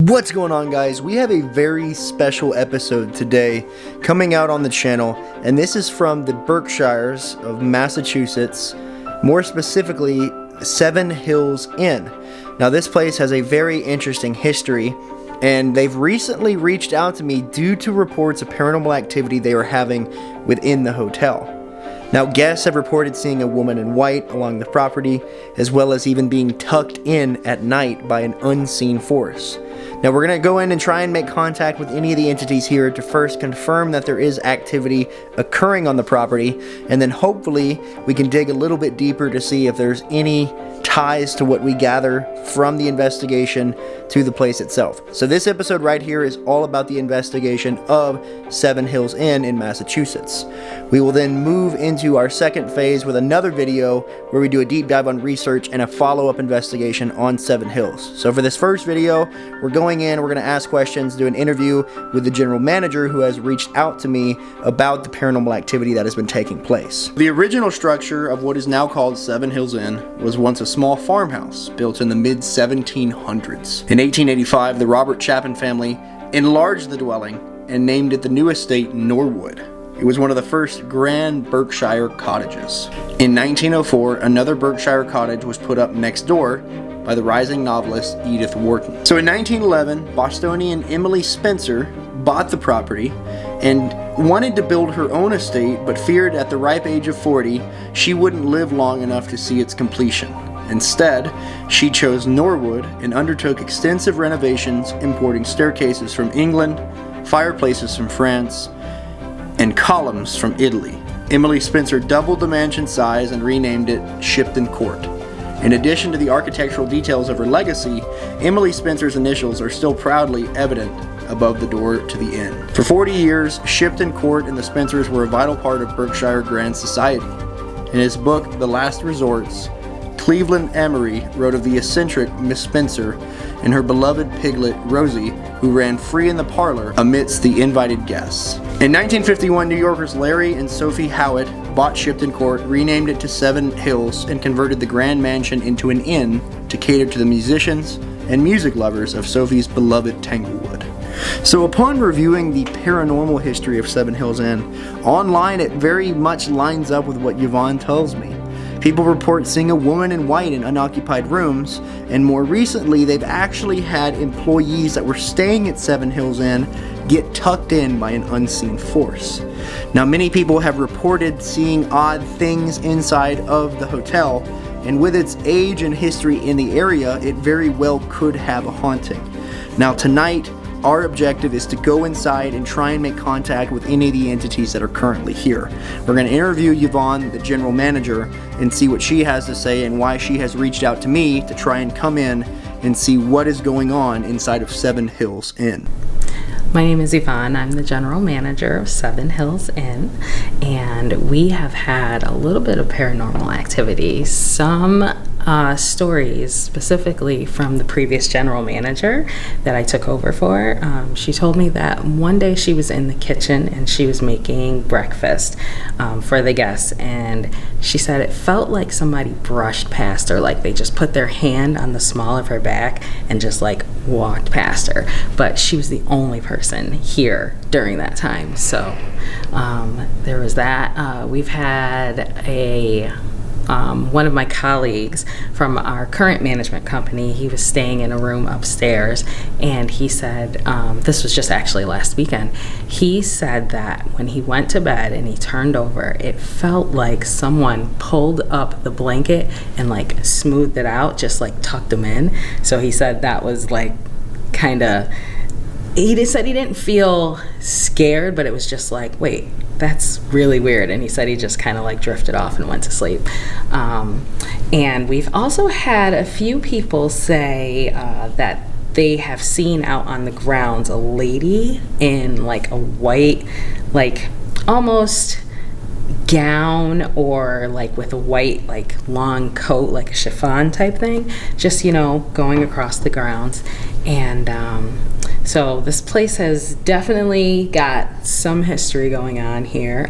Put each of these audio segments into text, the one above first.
What's going on, guys? We have a very special episode today coming out on the channel, and this is from the Berkshires of Massachusetts, more specifically 7 Hills Inn. Now this place has a very interesting history, and they've recently reached out to me due to reports of paranormal activity they were having within the hotel. Now, guests have reported seeing a woman in white along the property, as well as even being tucked in at night by an unseen force. Now, we're going to go in and try and make contact with any of the entities here to first confirm that there is activity occurring on the property, and then hopefully we can dig a little bit deeper to see if there's any ties to what we gather from the investigation to the place itself. So this episode right here is all about the investigation of 7 Hills Inn in Massachusetts. We will then move into our second phase with another video where we do a deep dive on research and a follow-up investigation on 7 Hills. So for this first video, we're going to ask questions, do an interview with the general manager who has reached out to me about the paranormal activity that has been taking place. The original structure of what is now called 7 Hills Inn was once a small farmhouse built in the mid-1700s. In 1885, the Robert Chapin family enlarged the dwelling and named it the new estate Norwood. It was one of the first grand Berkshire cottages. In 1904, another Berkshire cottage was put up next door by the rising novelist Edith Wharton. So in 1911, Bostonian Emily Spencer bought the property and wanted to build her own estate, but feared at the ripe age of 40 she wouldn't live long enough to see its completion. Instead, she chose Norwood and undertook extensive renovations, importing staircases from England, fireplaces from France, and columns from Italy. Emily Spencer doubled the mansion's size and renamed it Shipton Court. In addition to the architectural details of her legacy, Emily Spencer's initials are still proudly evident above the door to the inn. For 40 years, Shipton Court and the Spencers were a vital part of Berkshire Grand Society. In his book, The Last Resorts, Cleveland Emery wrote of the eccentric Miss Spencer and her beloved piglet Rosie, who ran free in the parlor amidst the invited guests. In 1951, New Yorkers Larry and Sophie Howitt bought Shipton Court, renamed it to 7 Hills, and converted the grand mansion into an inn to cater to the musicians and music lovers of Sophie's beloved Tanglewood. So upon reviewing the paranormal history of 7 Hills Inn, online it very much lines up with what Yvonne tells me. People report seeing a woman in white in unoccupied rooms, and more recently they've actually had employees that were staying at 7 Hills Inn get tucked in by an unseen force. Now, many people have reported seeing odd things inside of the hotel, and with its age and history in the area, it very well could have a haunting. Now tonight, our objective is to go inside and try and make contact with any of the entities that are currently here. We're going to interview Yvonne, the general manager, and see what she has to say and why she has reached out to me to try and come in and see what is going on inside of 7 Hills Inn. My name is Yvonne. I'm the general manager of 7 Hills Inn, and we have had a little bit of paranormal activity. Some stories specifically from the previous general manager that I took over for. She told me that one day she was in the kitchen and she was making breakfast for the guests, and she said it felt like somebody brushed past her, like they just put their hand on the small of her back and just like walked past her, but she was the only person here during that time. So there was that. We've had one of my colleagues from our current management company, he was staying in a room upstairs, and he said, this was just actually last weekend, he said that when he went to bed and he turned over, it felt like someone pulled up the blanket and like smoothed it out, just like tucked him in. So he said that was like kind of, he just said he didn't feel scared, but it was just like, wait, that's really weird. And he said he just kind of like drifted off and went to sleep. And we've also had a few people say that they have seen out on the grounds a lady in like a white, like almost gown, or like with a white like long coat, like a chiffon type thing, just, you know, going across the grounds. And So this place has definitely got some history going on here.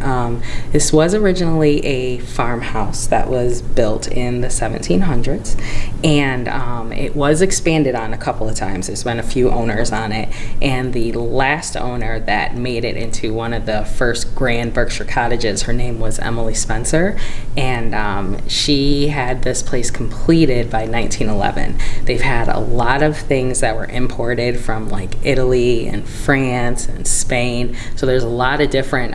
This was originally a farmhouse that was built in the 1700s, and it was expanded on a couple of times. There's been a few owners on it, and the last owner that made it into one of the first grand Berkshire cottages, her name was Emily Spencer, and she had this place completed by 1911. They've had a lot of things that were imported from like Italy and France and Spain, so there's a lot of different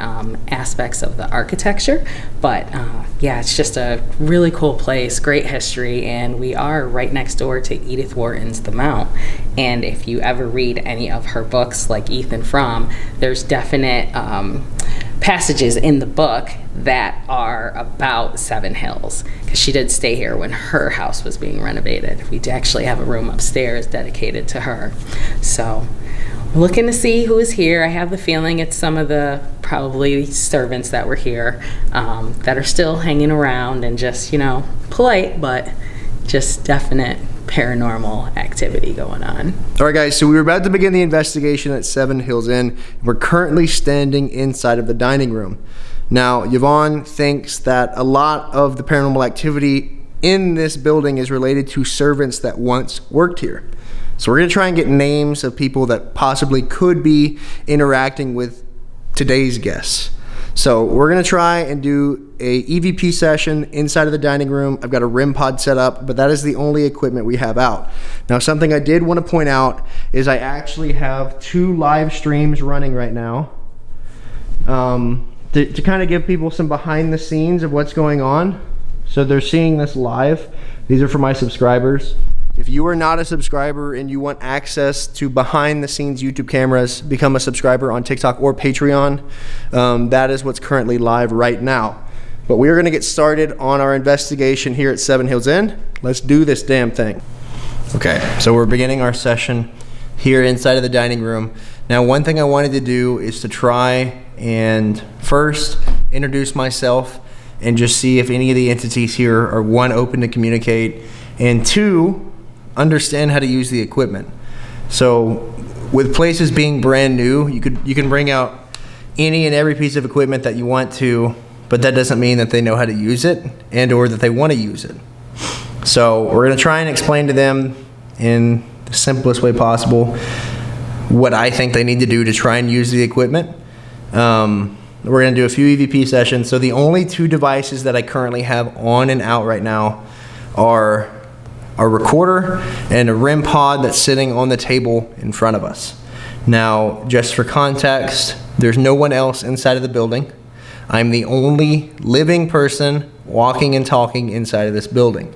aspects of the architecture, but yeah, it's just a really cool place, great history, and we are right next door to Edith Wharton's The Mount. And if you ever read any of her books like Ethan Frome, there's definite passages in the book that are about Seven Hills, because she did stay here when her house was being renovated. We actually have a room upstairs dedicated to her. So we're looking to see who is here. I have the feeling it's some of the probably servants that were here that are still hanging around and just, you know, polite, but just definite paranormal activity going on. All right, guys, so we were about to begin the investigation at Seven Hills Inn. We're currently standing inside of the dining room. Now, Yvonne thinks that a lot of the paranormal activity in this building is related to servants that once worked here. So we're going to try and get names of people that possibly could be interacting with today's guests. So we're going to try and do a EVP session inside of the dining room. I've got a REM pod set up, but that is the only equipment we have out. Now, something I did want to point out is I actually have 2 live streams running right now to kind of give people some behind the scenes of what's going on. So they're seeing this live. These are for my subscribers. If you are not a subscriber and you want access to behind the scenes YouTube cameras, become a subscriber on TikTok or Patreon. That is what's currently live right now. But we are going to get started on our investigation here at Seven Hills Inn. Let's do this damn thing. Okay, so we're beginning our session here inside of the dining room. Now, one thing I wanted to do is to try and first introduce myself and just see if any of the entities here are, 1, open to communicate, and 2, understand how to use the equipment. So with places being brand new, you can bring out any and every piece of equipment that you want to, but that doesn't mean that they know how to use it and or that they want to use it. So we're going to try and explain to them in the simplest way possible what I think they need to do to try and use the equipment. We're going to do a few EVP sessions. So the only 2 devices that I currently have on and out right now are a recorder and a REM pod that's sitting on the table in front of us. Now, just for context, there's no one else inside of the building. I'm the only living person walking and talking inside of this building.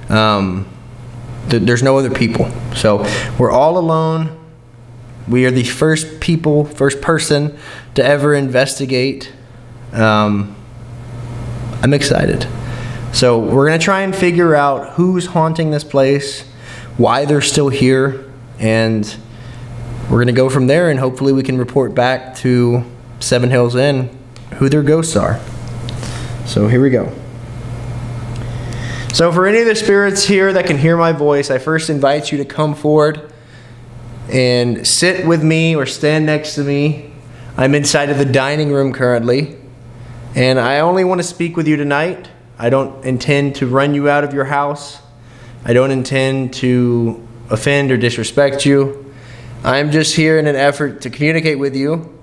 There's no other people. So we're all alone. We are the first person to ever investigate. I'm excited. So we're going to try and figure out who's haunting this place, why they're still here, and we're going to go from there, and hopefully we can report back to Seven Hills Inn who their ghosts are. So here we go. So for any of the spirits here that can hear my voice, I first invite you to come forward and sit with me or stand next to me. I'm inside of the dining room currently, and I only want to speak with you tonight. I don't intend to run you out of your house. I don't intend to offend or disrespect you. I'm just here in an effort to communicate with you,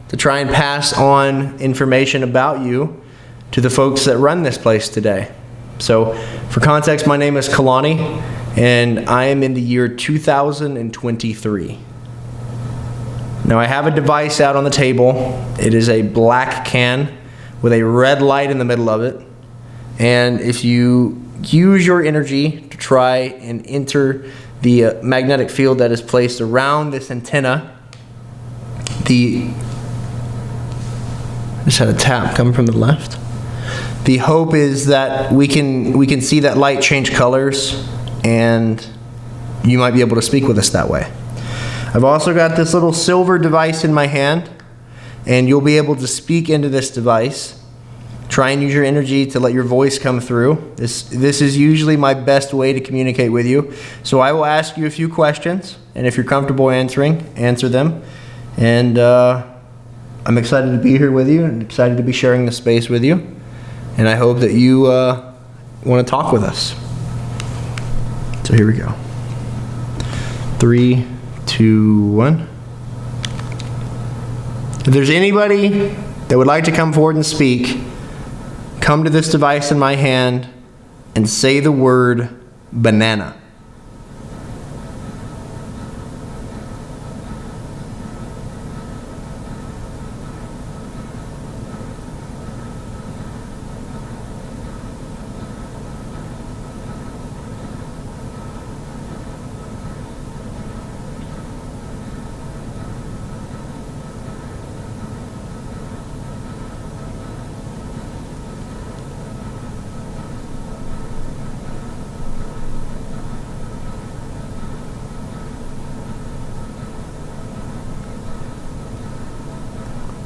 to try and pass on information about you to the folks that run this place today. So, for context, my name is Kalani, and I am in the year 2023. Now, I have a device out on the table. It is a black can with a red light in the middle of it. And if you use your energy to try and enter the magnetic field that is placed around this antenna, I just had a tap coming from the left. The hope is that we can see that light change colors, and you might be able to speak with us that way. I've also got this little silver device in my hand, and you'll be able to speak into this device, try and use your energy to let your voice come through. This is usually my best way to communicate with you. So I will ask you a few questions, and if you're comfortable answering, answer them. And I'm excited to be here with you and excited to be sharing this space with you. And I hope that you want to talk with us. So here we go. 3, 2, 1. If there's anybody that would like to come forward and speak, come to this device in my hand and say the word banana.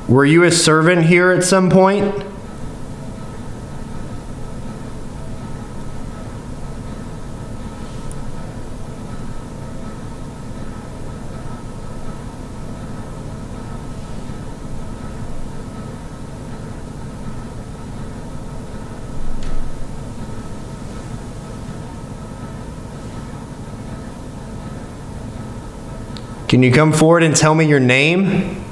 Were you a servant here at some point? Can you come forward and tell me your name?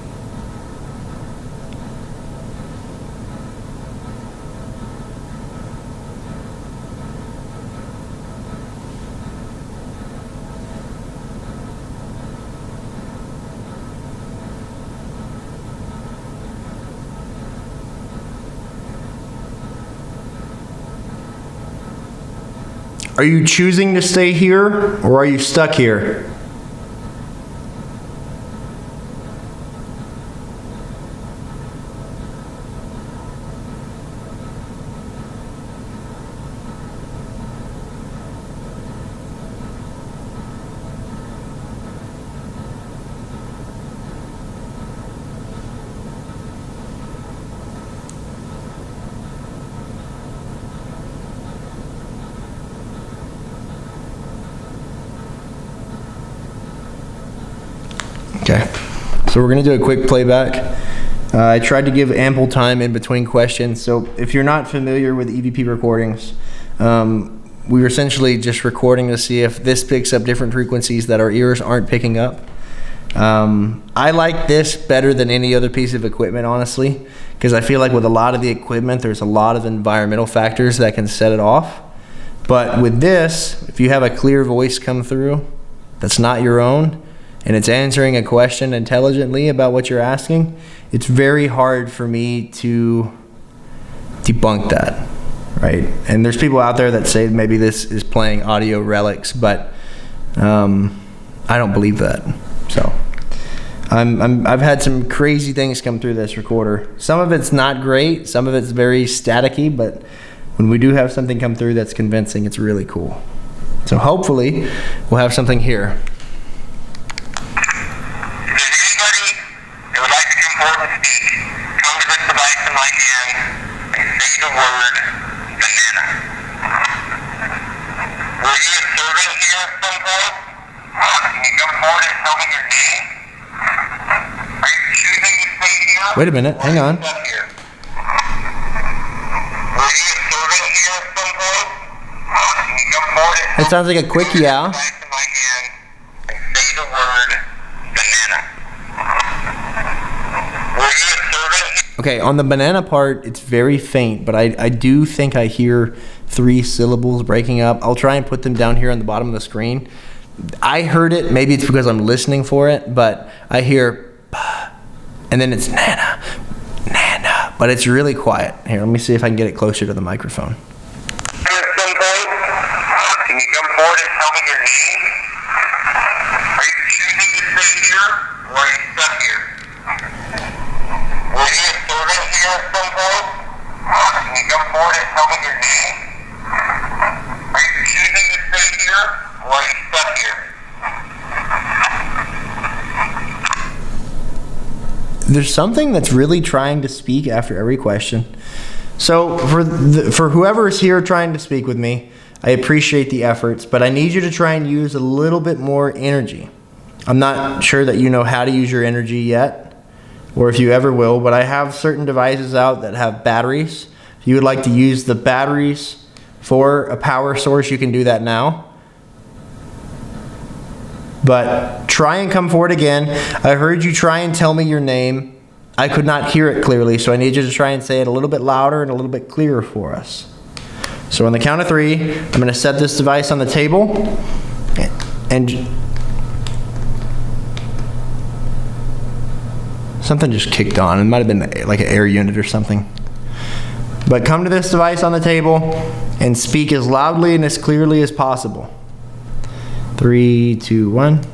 Are you choosing to stay here, or are you stuck here? Okay, so we're going to do a quick playback. I tried to give ample time in between questions, so if you're not familiar with EVP recordings, we were essentially just recording to see if this picks up different frequencies that our ears aren't picking up. I like this better than any other piece of equipment, honestly, because I feel like with a lot of the equipment, there's a lot of environmental factors that can set it off. But with this, if you have a clear voice come through that's not your own, and it's answering a question intelligently about what you're asking, it's very hard for me to debunk that, right? And there's people out there that say maybe this is playing audio relics, but I don't believe that. So I've had some crazy things come through this recorder. Some of it's not great, some of it's very staticky, but when we do have something come through that's convincing, it's really cool. So hopefully we'll have something here. Wait a minute, hang on. It sounds like a quick yeah. Okay, on the banana part, it's very faint, but I do think I hear 3 syllables breaking up. I'll try and put them down here on the bottom of the screen. I heard it, maybe it's because I'm listening for it, but I hear and then it's nana, nana, but it's really quiet. Here, let me see if I can get it closer to the microphone. Can you come forward and tell me your name? Are you choosing to stay here, or are you stuck here? Were you a servant here at some point? Can you come forward and tell me your name? Are you choosing to stay here, or are you stuck here? There's something that's really trying to speak after every question. So for whoever is here trying to speak with me, I appreciate the efforts, but I need you to try and use a little bit more energy. I'm not sure that you know how to use your energy yet, or if you ever will, but I have certain devices out that have batteries. If you would like to use the batteries for a power source, you can do that now. But try and come forward again. I heard you try and tell me your name. I could not hear it clearly, so I need you to try and say it a little bit louder and a little bit clearer for us. So on the count of 3, I'm going to set this device on the table, and something just kicked on. It might have been like an air unit or something. But come to this device on the table and speak as loudly and as clearly as possible. 3, 2, 1.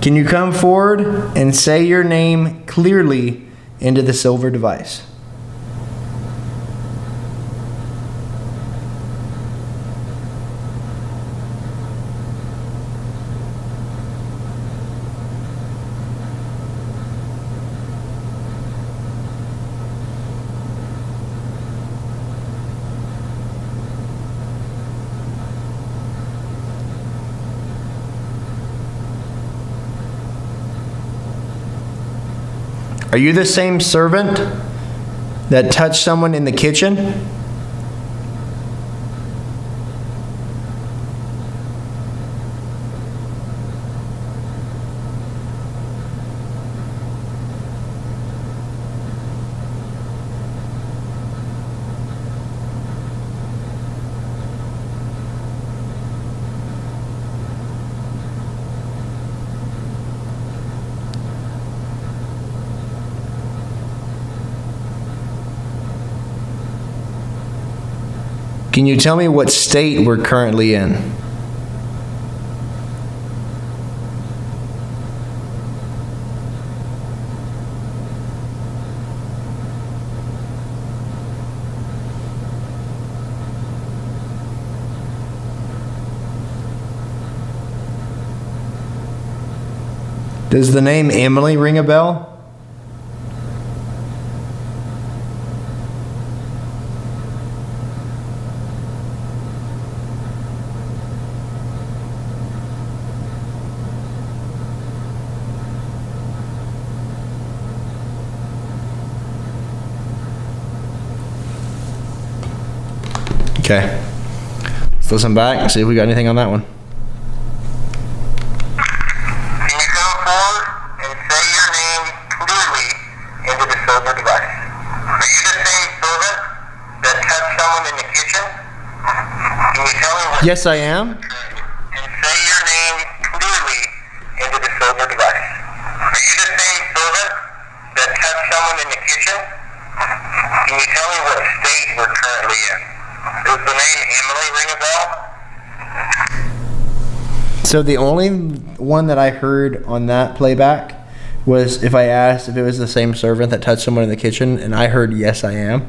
Can you come forward and say your name clearly into the silver device? Are you the same servant that touched someone in the kitchen? Can you tell me what state we're currently in? Does the name Emily ring a bell? Okay, let's listen back and see if we got anything on that one. Can you come forward and say your name clearly into the silver device? Are you the same servant that touched someone in the kitchen? Can you tell me what? Yes, I am. And say your name clearly into the silver device. Are you the same servant that touched someone in the kitchen? Can you tell me what state we're currently in? Does the name Emily ring a bell? So the only one that I heard on that playback was if I asked if it was the same servant that touched someone in the kitchen, and I heard yes, I am.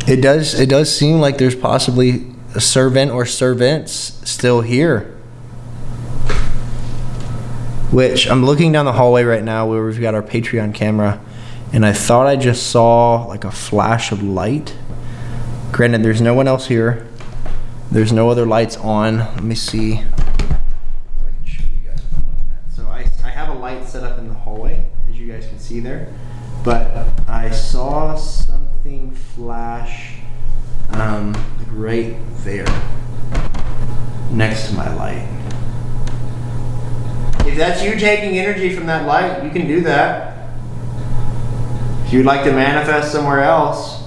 It does seem like there's possibly a servant or servants still here. Which I'm looking down the hallway right now where we've got our Patreon camera, and I thought I just saw like a flash of light. Granted, there's no one else here. There's no other lights on. Let me see if I can show you guys what I'm looking at. So I have a light set up in the hallway, as you guys can see there. But I saw something flash like right there next to my light. If that's you taking energy from that light, you can do that. If you'd like to manifest somewhere else,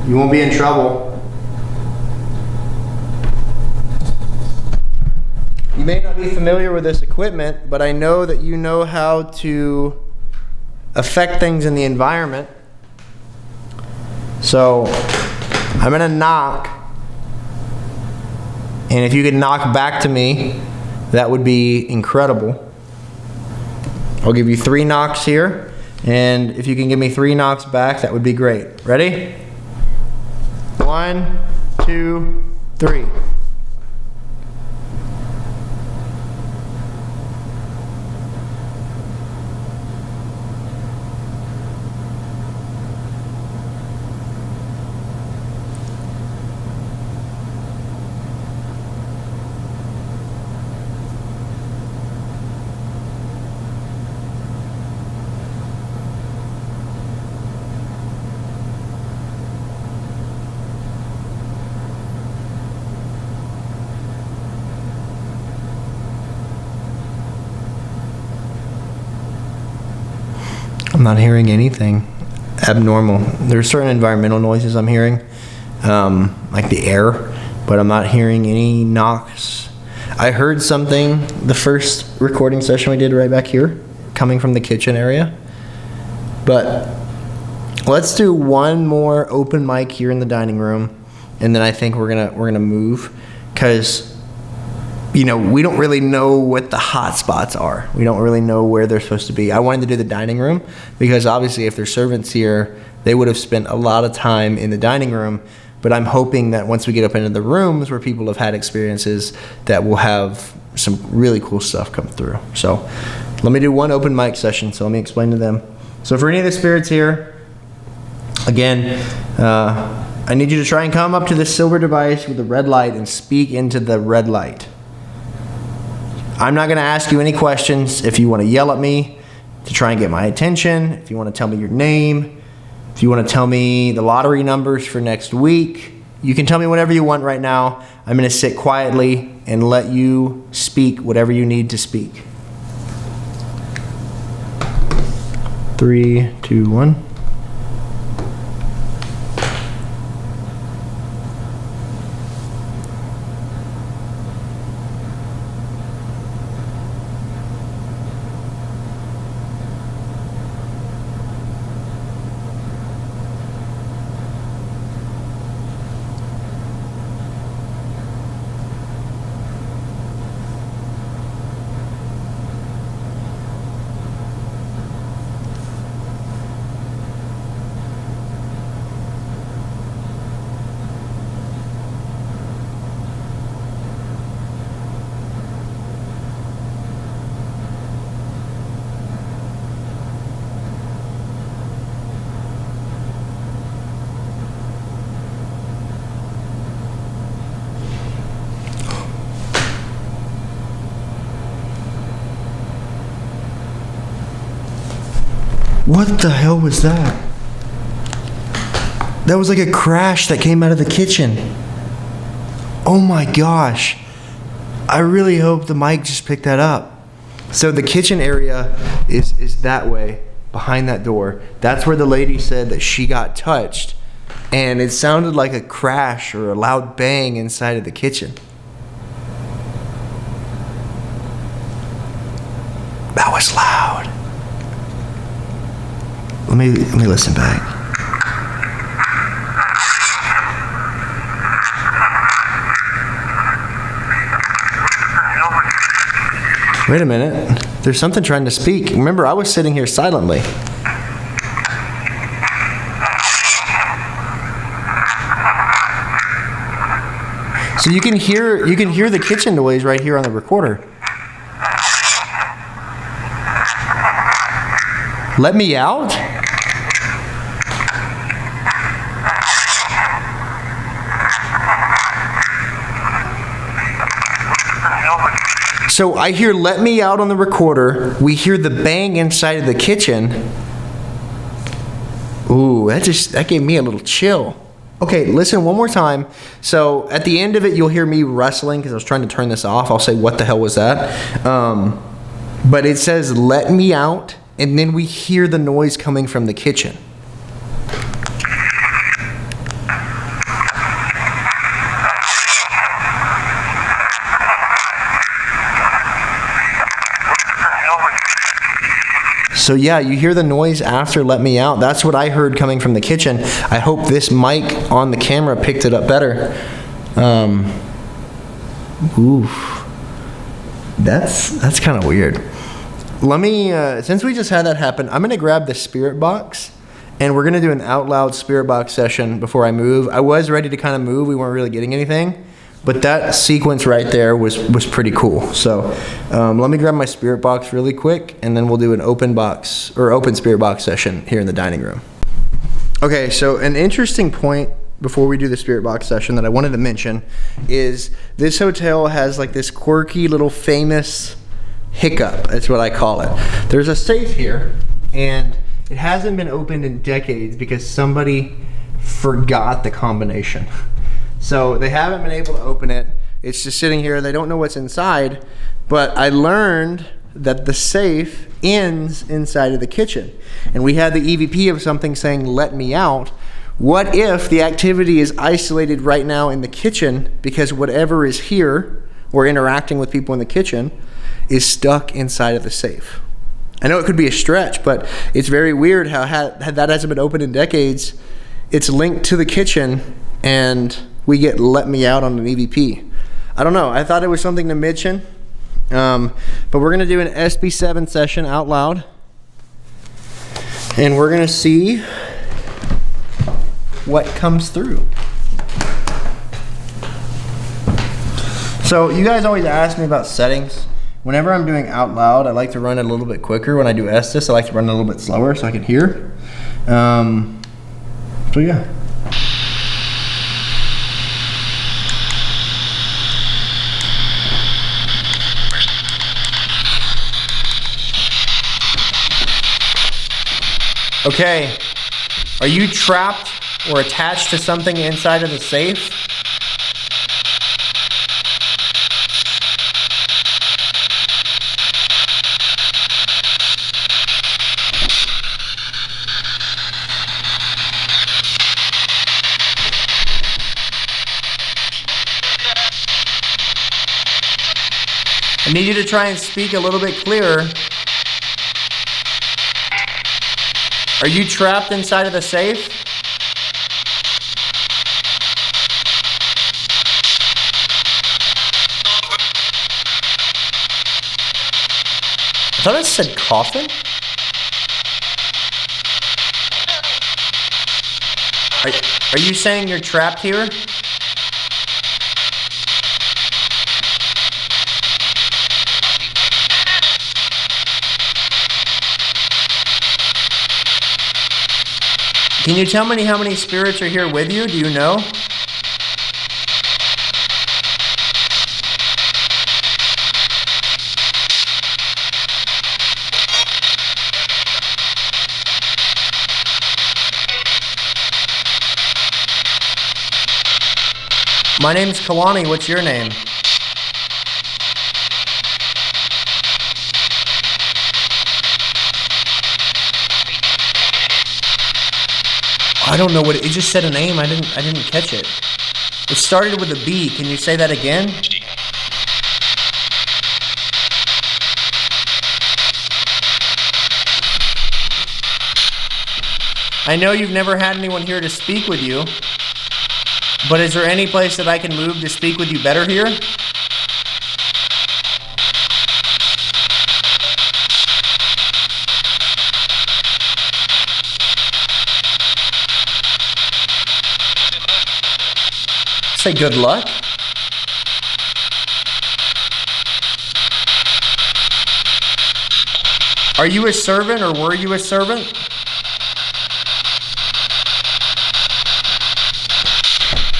you won't be in trouble. You may not be familiar with this equipment, but I know that you know how to affect things in the environment. So I'm gonna knock, and if you could knock back to me, that would be incredible. I'll give you 3 knocks here, and if you can give me 3 knocks back, that would be great. Ready? 1, 2, 3. I'm not hearing anything abnormal. There's certain environmental noises I'm hearing, like the air, but I'm not hearing any knocks. I heard something the first recording session we did right back here, coming from the kitchen area. But let's do one more open mic here in the dining room, and then I think we're gonna move, because we don't really know what the hot spots are. We don't really know where they're supposed to be. I wanted to do the dining room because obviously if there's servants here, they would have spent a lot of time in the dining room. But I'm hoping that once we get up into the rooms where people have had experiences, that we'll have some really cool stuff come through. So let me do one open mic session. So let me explain to them. So for any of the spirits here, again, I need you to try and come up to this silver device with the red light and speak into the red light. I'm not going to ask you any questions. If you want to yell at me to try and get my attention, if you want to tell me your name, if you want to tell me the lottery numbers for next week, you can tell me whatever you want right now. I'm going to sit quietly and let you speak whatever you need to speak. 3, 2, 1. What the hell was that? That was like a crash that came out of the kitchen. Oh my gosh. I really hope the mic just picked that up. So the kitchen area is that way, behind that door. That's where the lady said that she got touched. And it sounded like a crash or a loud bang inside of the kitchen. That was loud. Let me listen back. Wait a minute. There's something trying to speak. Remember, I was sitting here silently. So you can hear the kitchen noise right here on the recorder. Let me out? So I hear "let me out" on the recorder. We hear the bang inside of the kitchen. Ooh, that gave me a little chill. Okay, listen one more time. So at the end of it, you'll hear me wrestling because I was trying to turn this off. I'll say, "What the hell was that?" But it says "let me out," and then we hear the noise coming from the kitchen. So yeah, you hear the noise after "let me out." That's what I heard coming from the kitchen. I hope this mic on the camera picked it up better. That's kind of weird. Let me, since we just had that happen, I'm going to grab the spirit box, and we're going to do an out loud spirit box session before I move. I was ready to kind of move. We weren't really getting anything. But that sequence right there was pretty cool. So let me grab my spirit box really quick, and then we'll do an open spirit box session here in the dining room. Okay, so an interesting point before we do the spirit box session that I wanted to mention is this hotel has like this quirky little famous hiccup. That's what I call it. There's a safe here, and it hasn't been opened in decades because somebody forgot the combination. So they haven't been able to open it. It's just sitting here. They don't know what's inside. But I learned that the safe ends inside of the kitchen. And we had the EVP of something saying, "Let me out." What if the activity is isolated right now in the kitchen because whatever is here or interacting with people in the kitchen is stuck inside of the safe? I know it could be a stretch, but it's very weird how that hasn't been opened in decades. It's linked to the kitchen and we get "let me out" on an EVP. I don't know. I thought it was something to mention. But we're going to do an SB7 session out loud. And we're going to see what comes through. So you guys always ask me about settings. Whenever I'm doing out loud, I like to run it a little bit quicker. When I do Estes, I like to run it a little bit slower so I can hear. So yeah. Okay, are you trapped or attached to something inside of the safe? I need you to try and speak a little bit clearer. Are you trapped inside of the safe? I thought it said coffin. Are you saying you're trapped here? Can you tell me how many spirits are here with you? Do you know? My name's Kalani. What's your name? I don't know what it just said a name. I didn't catch it. It started with a B. Can you say that again? I know you've never had anyone here to speak with you, but is there any place that I can move to speak with you better here? Say good luck. Are you a servant or were you a servant?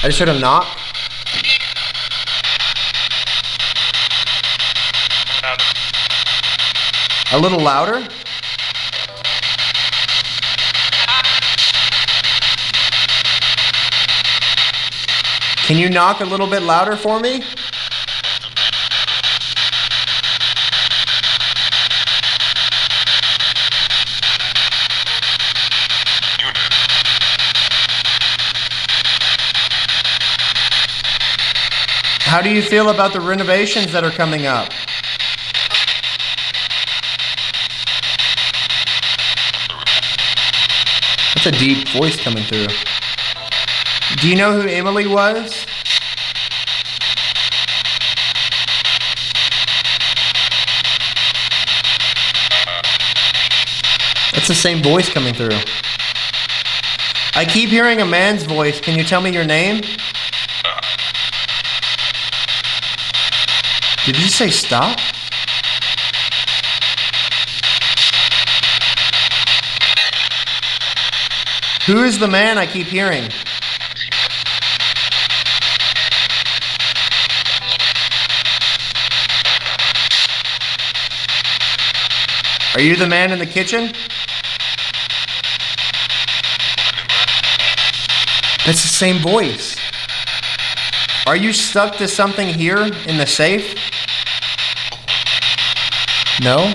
I just heard a knock. A little louder? Can you knock a little bit louder for me? How do you feel about the renovations that are coming up? That's a deep voice coming through. Do you know who Emily was? That's the same voice coming through. I keep hearing a man's voice. Can you tell me your name? Did you say stop? Who is the man I keep hearing? Are you the man in the kitchen? That's the same voice. Are you stuck to something here in the safe? No?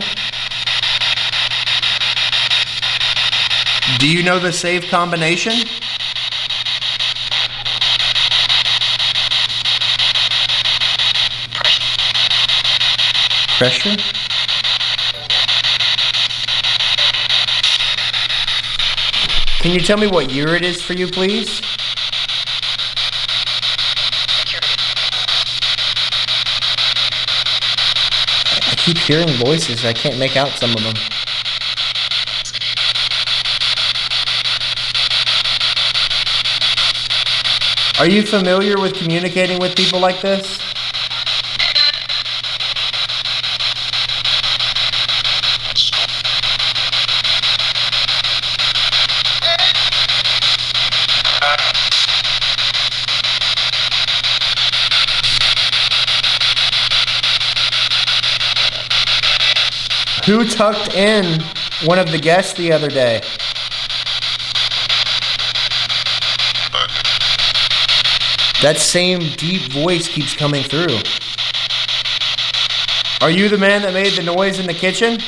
Do you know the save combination? Pressure? Can you tell me what year it is for you, please? I keep hearing voices. I can't make out some of them. Are you familiar with communicating with people like this? Who tucked in one of the guests the other day? That same deep voice keeps coming through. Are you the man that made the noise in the kitchen?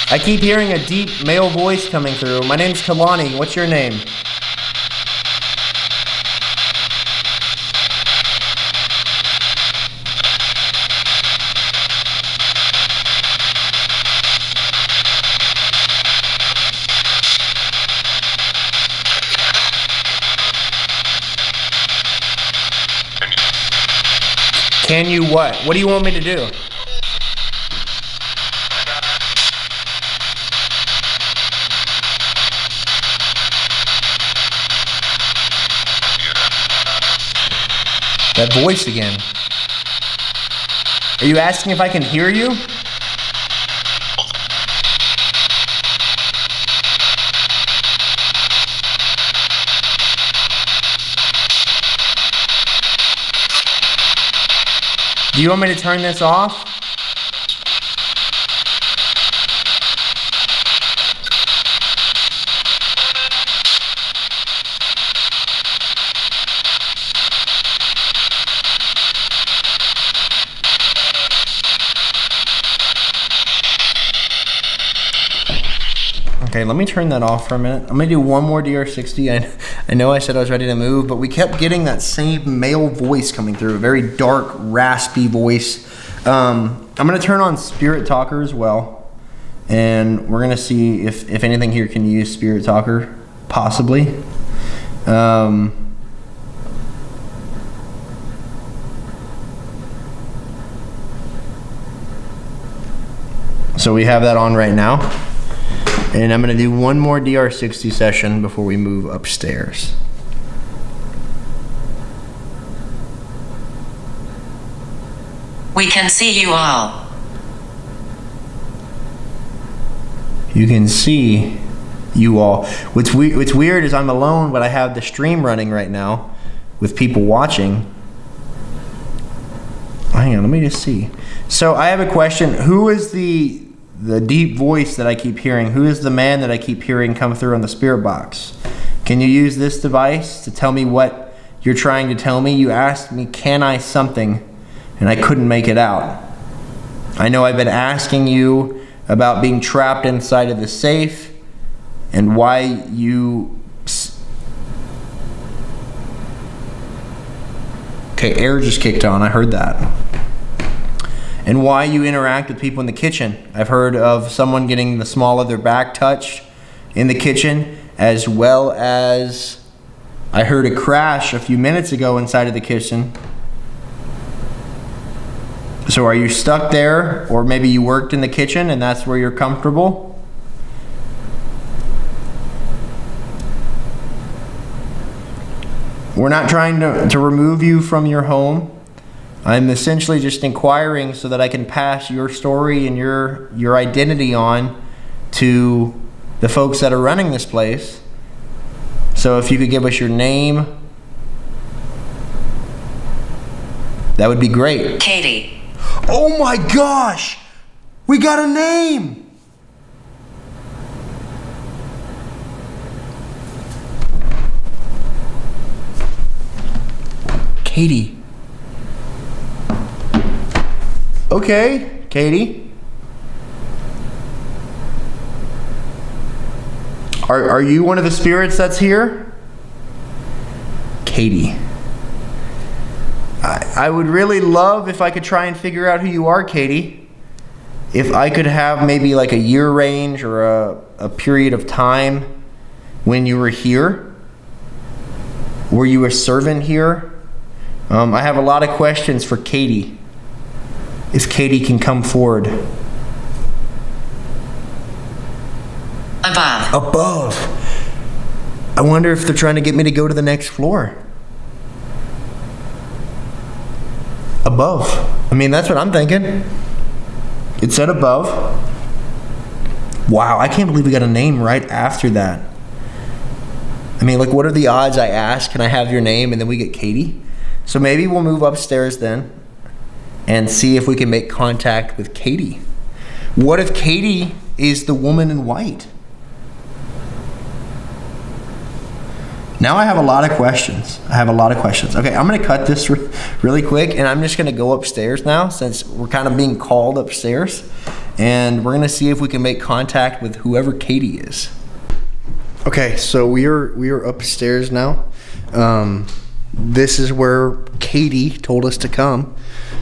I keep hearing a deep male voice coming through. My name's Kalani. What's your name? Can you what? What do you want me to do? That voice again. Are you asking if I can hear you? Do you want me to turn this off? Okay, let me turn that off for a minute. I'm gonna do one more DR60. I know I said I was ready to move, but we kept getting that same male voice coming through, a very dark, raspy voice. I'm gonna turn on Spirit Talker as well, and we're gonna see if anything here can use Spirit Talker, possibly. So we have that on right now. And I'm going to do one more DR60 session before we move upstairs. We can see you all. You can see you all. What's weird is I'm alone, but I have the stream running right now with people watching. Hang on, let me just see. So I have a question. Who is the deep voice that I keep hearing? Who is the man that I keep hearing come through on the spirit box? Can you use this device to tell me what you're trying to tell me? You asked me, can I something? And I couldn't make it out. I know I've been asking you about being trapped inside of the safe and why you... Okay, air just kicked on. I heard that. And why you interact with people in the kitchen. I've heard of someone getting the small of their back touched in the kitchen, as well as I heard a crash a few minutes ago inside of the kitchen. So are you stuck there, or maybe you worked in the kitchen and that's where you're comfortable? We're not trying to remove you from your home. I'm essentially just inquiring so that I can pass your story and your identity on to the folks that are running this place. So if you could give us your name, that would be great. Katie. Oh my gosh! We got a name! Katie. Okay, Katie. Are you one of the spirits that's here? Katie. I would really love if I could try and figure out who you are, Katie. If I could have maybe like a year range or a period of time when you were here. Were you a servant here? I have a lot of questions for Katie. If Katie can come forward. Above. Above. I wonder if they're trying to get me to go to the next floor. Above. I mean, that's what I'm thinking. It said above. Wow, I can't believe we got a name right after that. I mean, like, what are the odds I ask, can I have your name, and then we get Katie? So maybe we'll move upstairs then and see if we can make contact with Katie. What if Katie is the woman in white? Now I have a lot of questions. Okay, I'm gonna cut this really quick, and I'm just gonna go upstairs now since we're kind of being called upstairs, and we're gonna see if we can make contact with whoever Katie is. Okay, so we are upstairs now. This is where Katie told us to come.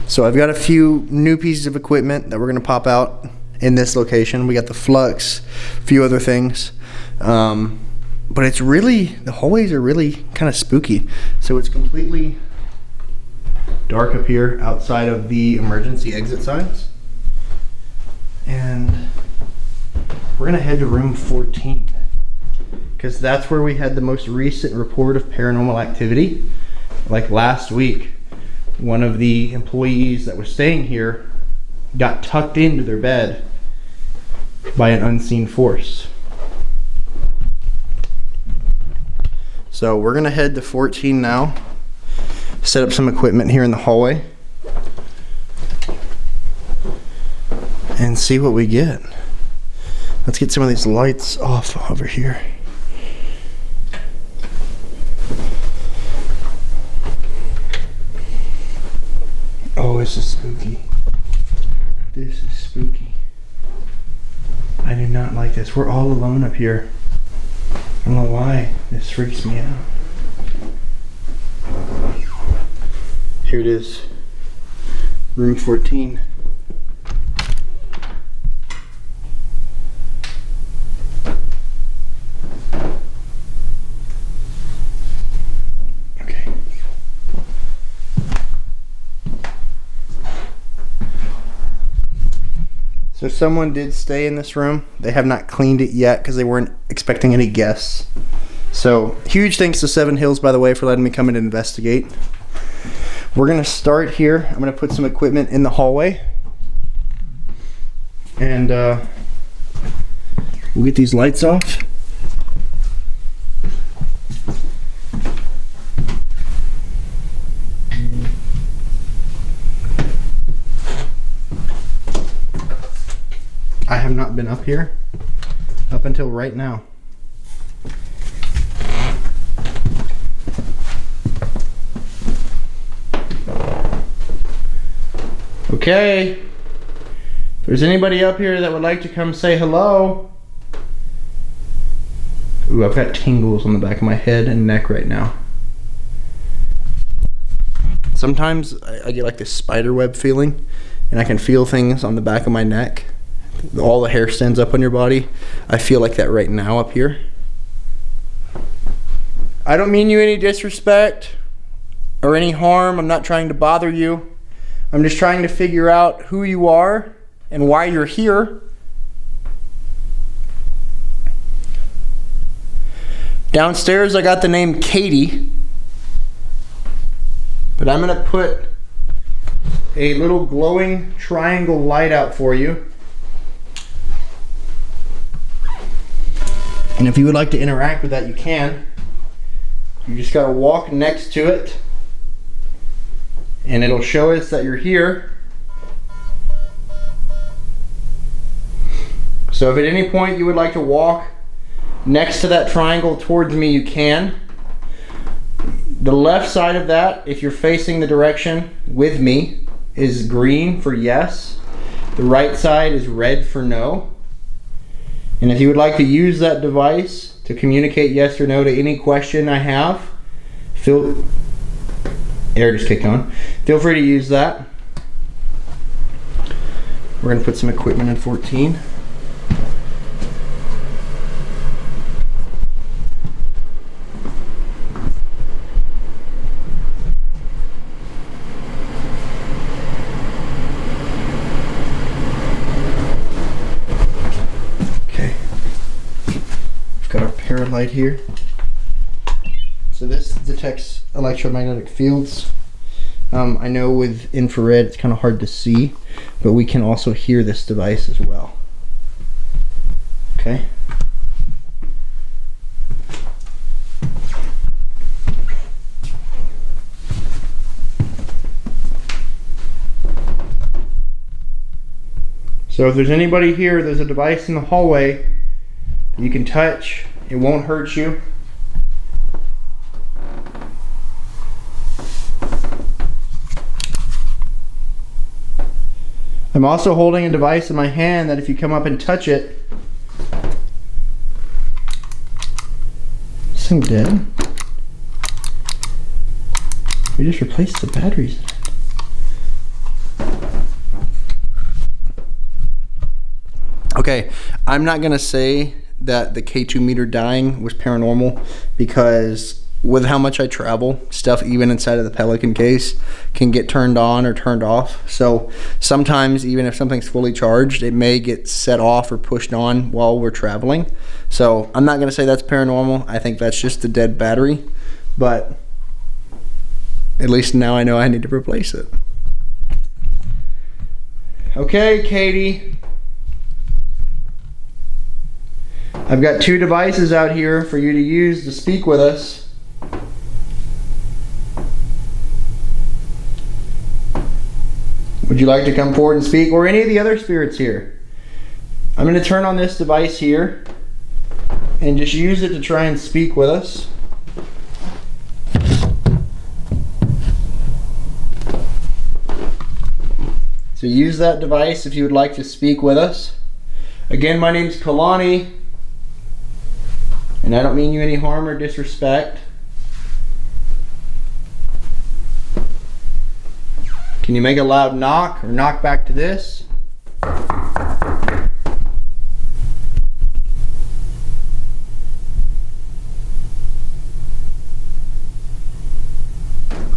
So I've got a few new pieces of equipment that we're gonna pop out in this location. We got the flux, a few other things. But it's really, the hallways are really kind of spooky. So it's completely dark up here outside of the emergency exit signs. And we're gonna head to room 14 because that's where we had the most recent report of paranormal activity. Like last week, one of the employees that was staying here got tucked into their bed by an unseen force. So we're gonna head to 14 now, set up some equipment here in the hallway, and see what we get. Let's get some of these lights off over here. Oh, this is spooky. This is spooky. I do not like this. We're all alone up here. I don't know why. This freaks me out. Here it is. Room 14. Okay. So someone did stay in this room. They have not cleaned it yet because they weren't expecting any guests. So huge thanks to Seven Hills, by the way, for letting me come in and investigate. We're gonna start here. I'm gonna put some equipment in the hallway, and we'll get these lights off. I have not been up here up until right now. Okay, if there's anybody up here that would like to come say hello. Ooh, I've got tingles on the back of my head and neck right now. Sometimes I get like this spider web feeling, and I can feel things on the back of my neck. All the hair stands up on your body. I feel like that right now up here. I don't mean you any disrespect or any harm. I'm not trying to bother you. I'm just trying to figure out who you are and why you're here. Downstairs I got the name Katie, but I'm gonna put a little glowing triangle light out for you. And if you would like to interact with that, you can. You just gotta walk next to it, and it'll show us that you're here. So if at any point you would like to walk next to that triangle towards me, you can. The left side of that, if you're facing the direction with me, is green for yes. The right side is red for no. And if you would like to use that device to communicate yes or no to any question I have, air just kicked on. Feel free to use that. We're going to put some equipment in 14. Light here. So this detects electromagnetic fields. I know with infrared it's kind of hard to see, but we can also hear this device as well. Okay. So if there's anybody here, there's a device in the hallway that you can touch. It won't hurt you. I'm also holding a device in my hand that if you come up and touch it, this thing dead? We just replaced the batteries in it. Okay, I'm not gonna say that the K2 meter dying was paranormal, because with how much I travel, stuff even inside of the Pelican case can get turned on or turned off. So sometimes even if something's fully charged, it may get set off or pushed on while we're traveling. So I'm not gonna say that's paranormal. I think that's just the dead battery, but at least now I know I need to replace it. Okay, Katie. I've got 2 devices out here for you to use to speak with us. Would you like to come forward and speak, or any of the other spirits here? I'm going to turn on this device here and just use it to try and speak with us. So use that device if you would like to speak with us. Again, my name's Kalani. And I don't mean you any harm or disrespect. Can you make a loud knock or knock back to this? Oh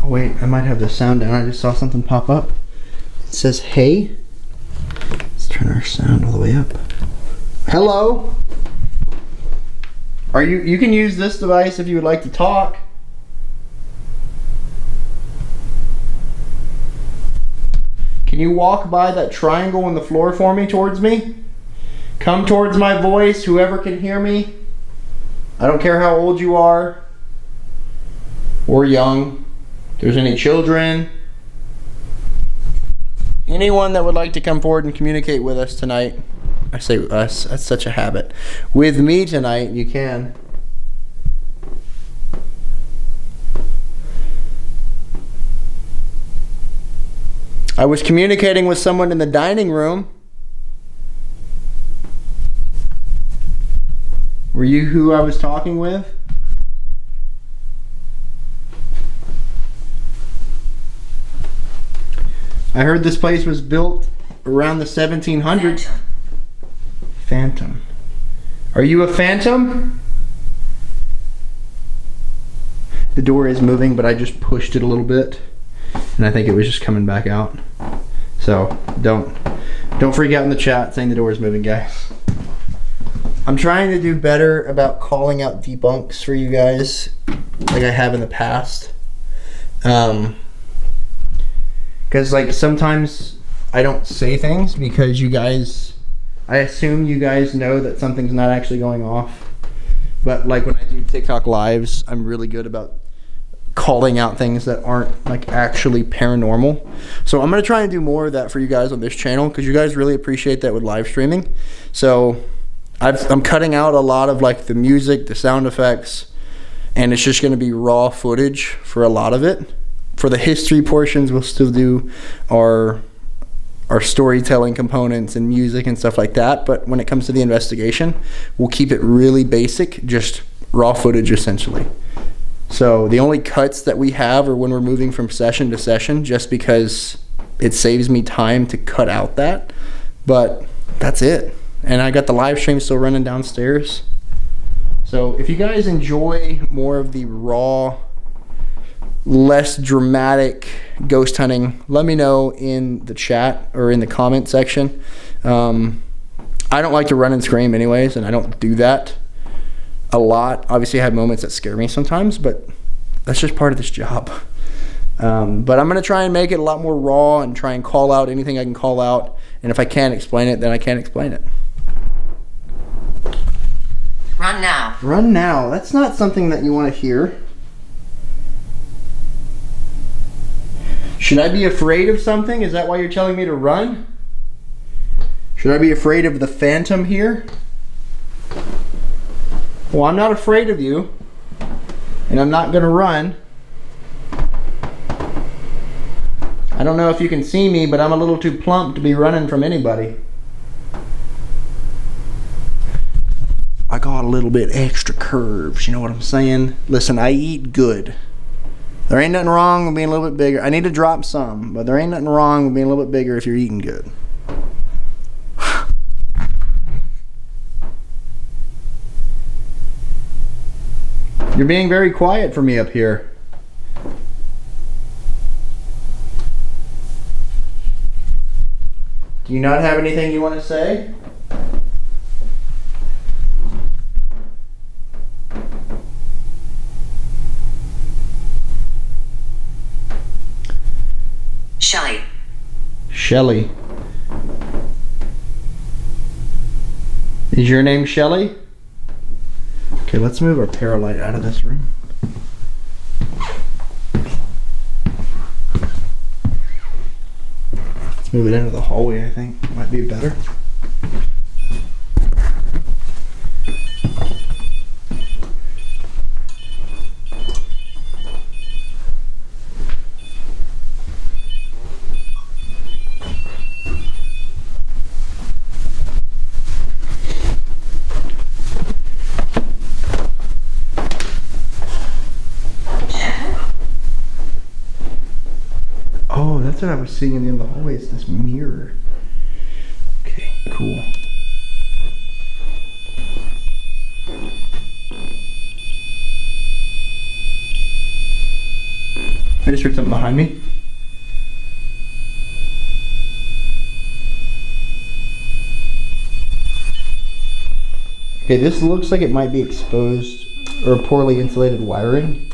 wait, I might have the sound down. I just saw something pop up. It says hey. Let's turn our sound all the way up. Hello? You can use this device if you would like to talk. Can you walk by that triangle on the floor for me towards me? Come towards my voice, whoever can hear me. I don't care how old you are or young. If there's any children. Anyone that would like to come forward and communicate with us tonight. I say us, that's such a habit. With me tonight, you can. I was communicating with someone in the dining room. Were you who I was talking with? I heard this place was built around the 1700s. Phantom. Are you a phantom? The door is moving, but I just pushed it a little bit, and I think it was just coming back out. So don't freak out in the chat saying the door is moving, guys. I'm trying to do better about calling out debunks for you guys, like I have in the past. Because like sometimes I don't say things because I assume you guys know that something's not actually going off. But like when I do TikTok lives, I'm really good about calling out things that aren't like actually paranormal. So I'm gonna try and do more of that for you guys on this channel, because you guys really appreciate that with live streaming. So I'm cutting out a lot of like the music, the sound effects, and it's just gonna be raw footage for a lot of it. For the history portions, we'll still do our storytelling components and music and stuff like that. But when it comes to the investigation, we'll keep it really basic, just raw footage essentially. So the only cuts that we have are when we're moving from session to session, just because it saves me time to cut out that. But that's it. And I got the live stream still running downstairs. So if you guys enjoy more of the raw, less dramatic ghost hunting, let me know in the chat or in the comment section. I don't like to run and scream anyways, and I don't do that a lot. Obviously I have moments that scare me sometimes, but that's just part of this job. But I'm gonna try and make it a lot more raw and try and call out anything I can call out, and if I can't explain it, then I can't explain it. Run now. Run now. That's not something that you want to hear. Should I be afraid of something? Is that why you're telling me to run? Should I be afraid of the phantom here? Well, I'm not afraid of you, and I'm not gonna run. I don't know if you can see me, but I'm a little too plump to be running from anybody. I got a little bit extra curves, you know what I'm saying? Listen, I eat good. There ain't nothing wrong with being a little bit bigger. I need to drop some, but there ain't nothing wrong with being a little bit bigger if you're eating good. You're being very quiet for me up here. Do you not have anything you want to say? Shelly. Shelly. Is your name Shelly? Okay, let's move our paralight out of this room. Let's move it into the hallway, I think. Might be better. Oh, that's what I was seeing in the end of the hallway. It's this mirror. Okay, cool. I just heard something behind me. Okay, this looks like it might be exposed or poorly insulated wiring.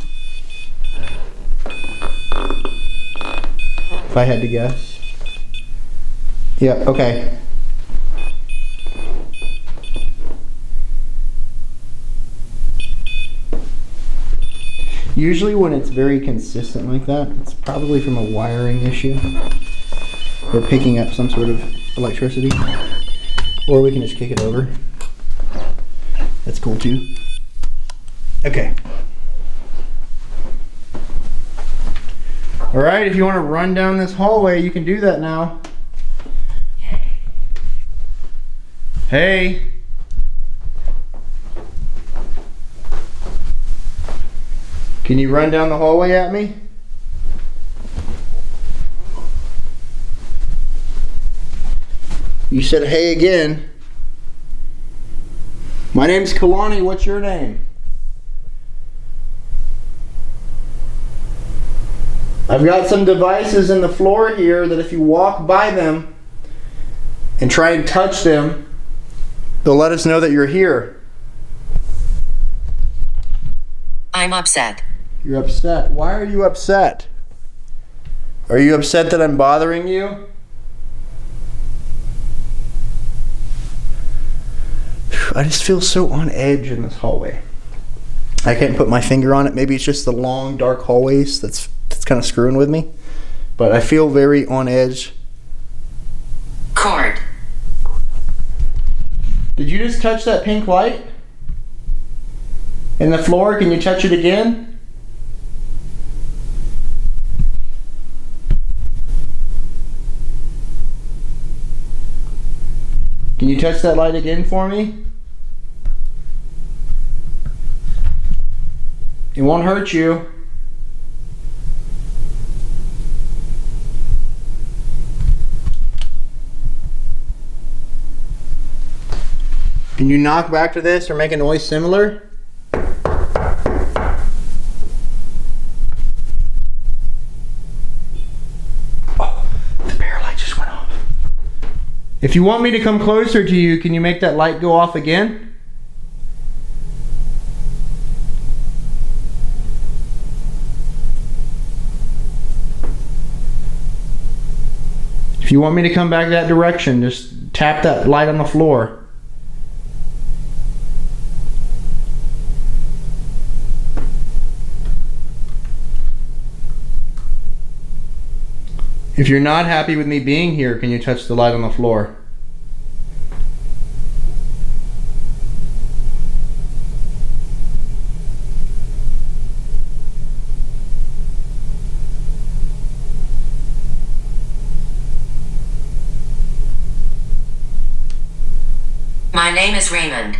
If I had to guess. Yeah, okay. Usually when it's very consistent like that, it's probably from a wiring issue. Or picking up some sort of electricity. Or we can just kick it over. That's cool too. Okay. Alright, if you want to run down this hallway, you can do that now. Hey. Can you run down the hallway at me? You said hey again. My name's Kalani, what's your name? I've got some devices in the floor here that if you walk by them and try and touch them, they'll let us know that you're here. I'm upset. You're upset. Why are you upset? Are you upset that I'm bothering you? I just feel so on edge in this hallway. I can't put my finger on it. Maybe it's just the long, dark hallways that's kind of screwing with me. But I feel very on edge. Cord. Did you just touch that pink light? In the floor? Can you touch it again? Can you touch that light again for me? It won't hurt you. Can you knock back to this or make a noise similar? Oh, the barrel light just went off. If you want me to come closer to you, can you make that light go off again? If you want me to come back that direction, just tap that light on the floor. If you're not happy with me being here, can you touch the light on the floor? My name is Raymond.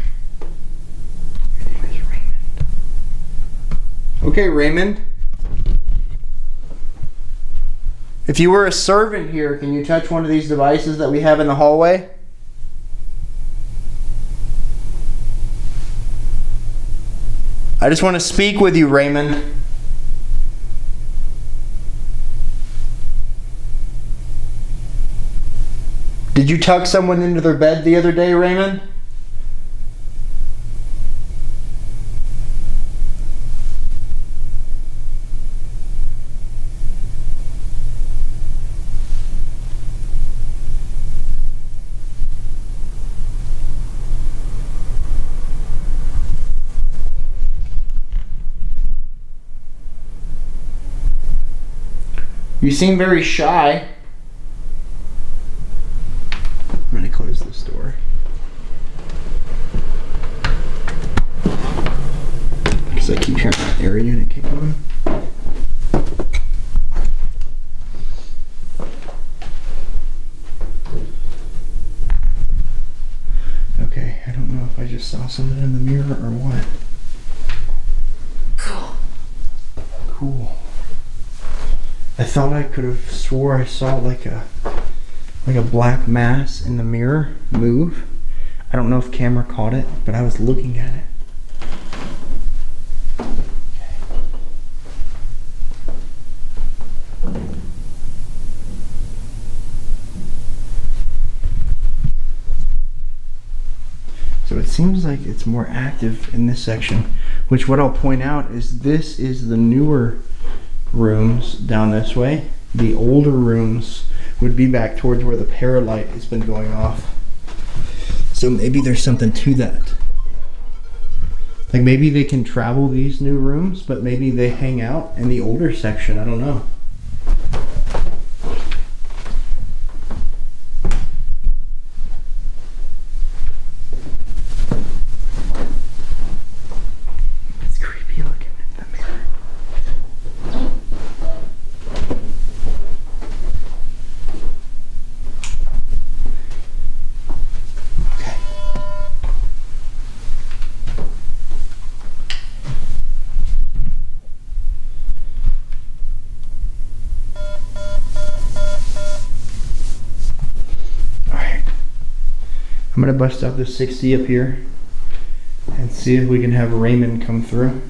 Okay, Raymond. If you were a servant here, can you touch one of these devices that we have in the hallway? I just want to speak with you, Raymond. Did you tuck someone into their bed the other day, Raymond? You seem very shy. I'm going to close this door. Because I keep hearing that air unit kick on. Okay, I don't know if I just saw something in the mirror or what. Cool. Cool. I thought I could have swore I saw like a black mass in the mirror move. I don't know if camera caught it, but I was looking at it. So it seems like it's more active in this section, which what I'll point out is this is the newer rooms down this way. The older rooms would be back towards where the paralight has been going off. So maybe there's something to that. Like maybe they can travel these new rooms, but maybe they hang out in the older section. I don't know. It's creepy looking in the mirror. I'm gonna bust out the 60 up here and see if we can have Raymond come through.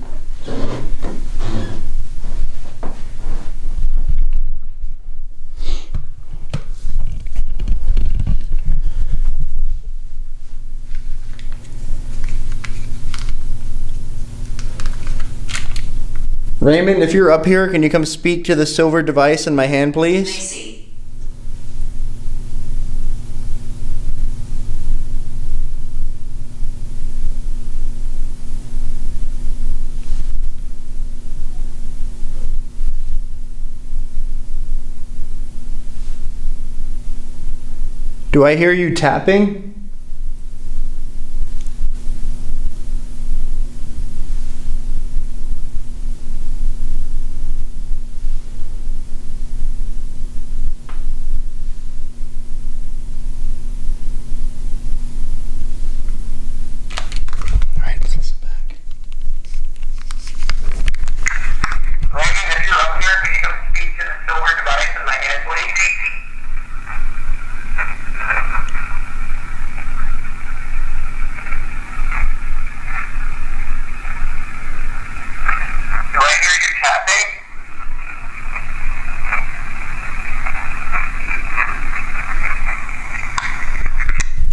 Raymond, if you're up here, can you come speak to the silver device in my hand, please? Macy. Do I hear you tapping?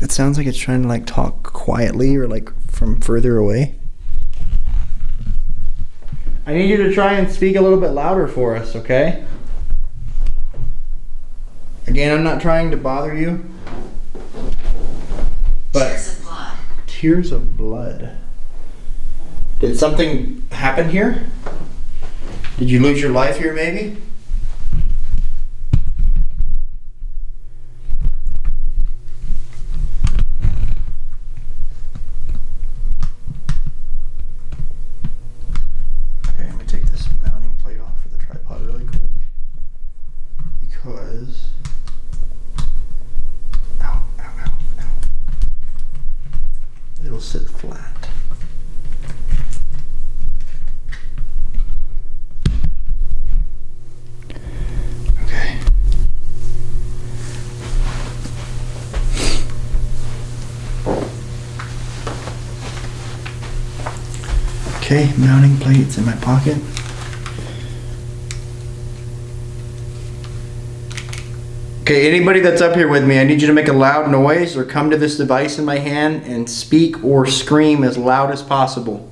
It sounds like it's trying to like talk quietly or like from further away. I need you to try and speak a little bit louder for us, okay? Again, I'm not trying to bother you. But Tears of blood. Tears of blood. Did something happen here? Did you lose your life here maybe? Because it'll sit flat. Okay. Okay, mounting plates in my pocket. Okay, anybody that's up here with me, I need you to make a loud noise or come to this device in my hand and speak or scream as loud as possible.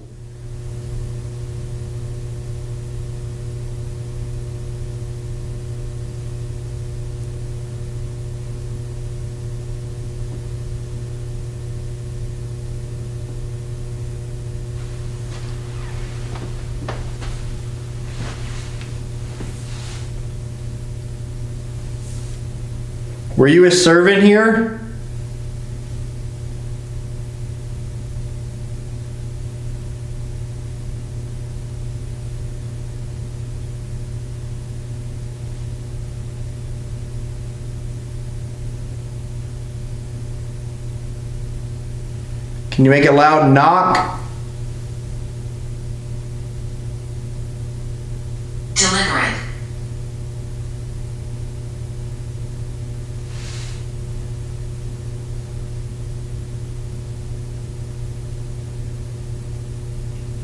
Were you a servant here? Can you make a loud knock? Deliberate.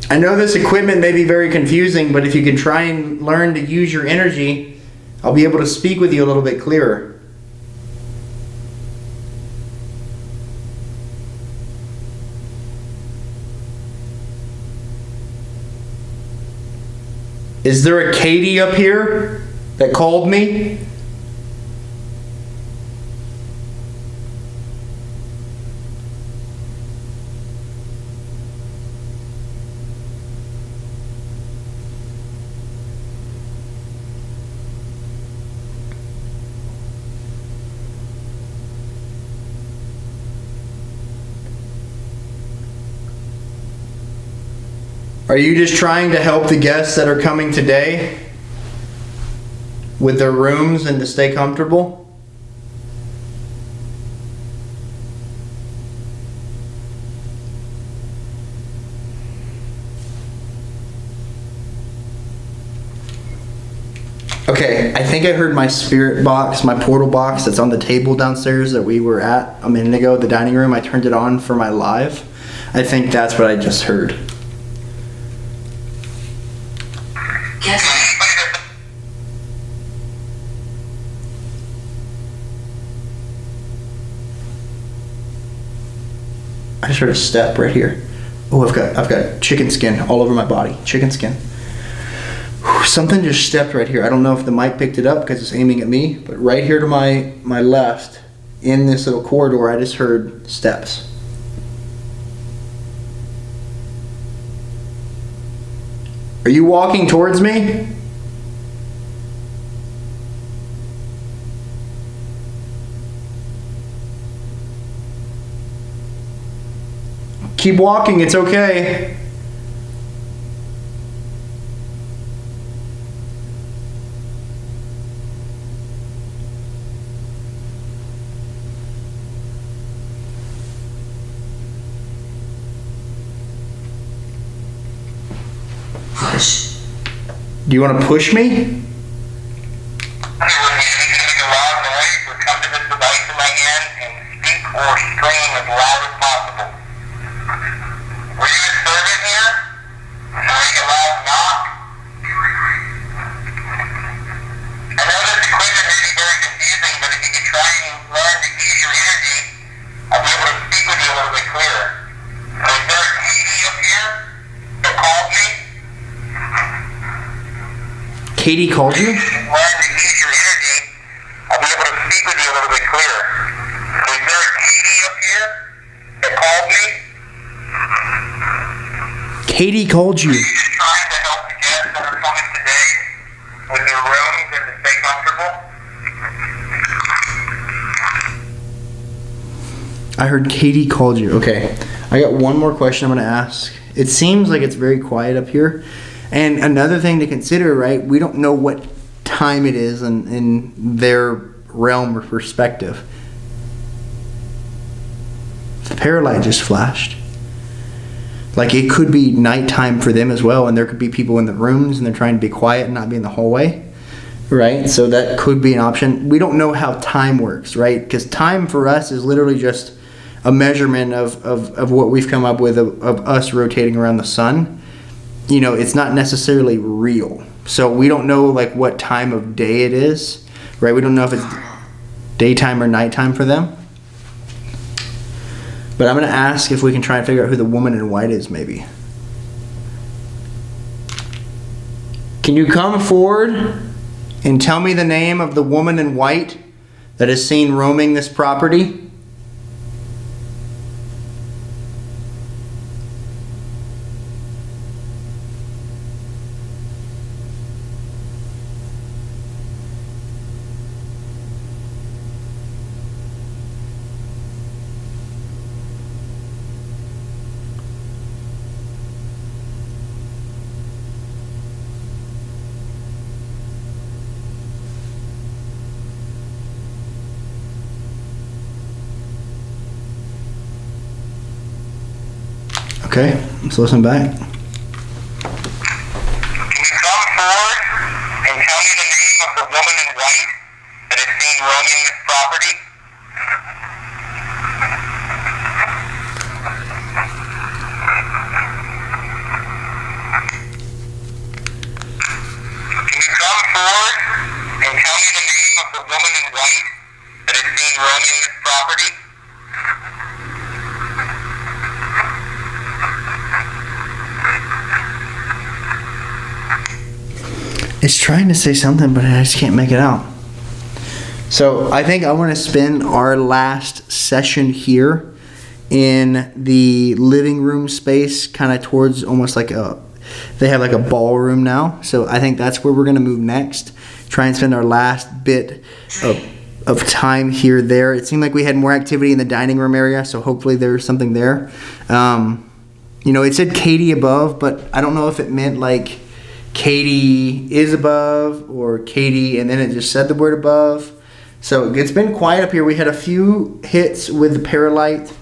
I know this equipment may be very confusing, but if you can try and learn to use your energy, I'll be able to speak with you a little bit clearer. Is there a Katie up here that called me? Are you just trying to help the guests that are coming today with their rooms and to stay comfortable? Okay, I think I heard my spirit box, my portal box that's on the table downstairs that we were at a minute ago, the dining room. I turned it on for my live. I think that's what I just heard. Get ready. I just heard a step right here. Oh, I've got chicken skin all over my body. Chicken skin. Whew, something just stepped right here. I don't know if the mic picked it up because it's aiming at me, but right here to my left, in this little corridor, I just heard steps. Are you walking towards me? Keep walking, it's okay. Push. Do you want to push me? When you make a loud noise or come to this device in my hand and speak or scream as loud as possible. Were you a servant here? Can you make a loud knock? I know this equipment may be very confusing, but if you could try and learn to use your energy, I'll be able to speak with you a little bit clearer. So is there a TV up here that called me? Katie called you? Learn to use your energy, I'll be able to speak with you a little bit clearer. Is there a TV up here that called me? Katie called you. She's trying to help the guests that are coming today with their rooms and to stay comfortable. I heard Katie called you. Okay. I got one more question I'm going to ask. It seems like it's very quiet up here. And another thing to consider, right? We don't know what time it is in their realm or perspective. The paralight just flashed. Like it could be nighttime for them as well, and there could be people in the rooms and they're trying to be quiet and not be in the hallway, right? So that could be an option. We don't know how time works, right? Because time for us is literally just a measurement of what we've come up with of us rotating around the sun. You know, it's not necessarily real. So we don't know like what time of day it is, right? We don't know if it's daytime or nighttime for them. But I'm going to ask if we can try and figure out who the woman in white is, maybe. Can you come forward and tell me the name of the woman in white that is seen roaming this property? Okay, let's listen back. Can you come forward and tell me the name of the woman in white that is seen roaming this property? Can you come forward and tell me the name of the woman in white that is seen roaming this property? It's trying to say something, but I just can't make it out. So I think I want to spend our last session here in the living room space, kind of towards almost like they have like a ballroom now. So I think that's where we're going to move next. Try and spend our last bit of time here, there. It seemed like we had more activity in the dining room area, so hopefully there's something there. You know, it said Katie above, but I don't know if it meant like Katie is above or Katie and then it just said the word above. So it's been quiet up here. We had a few hits with the Paralight,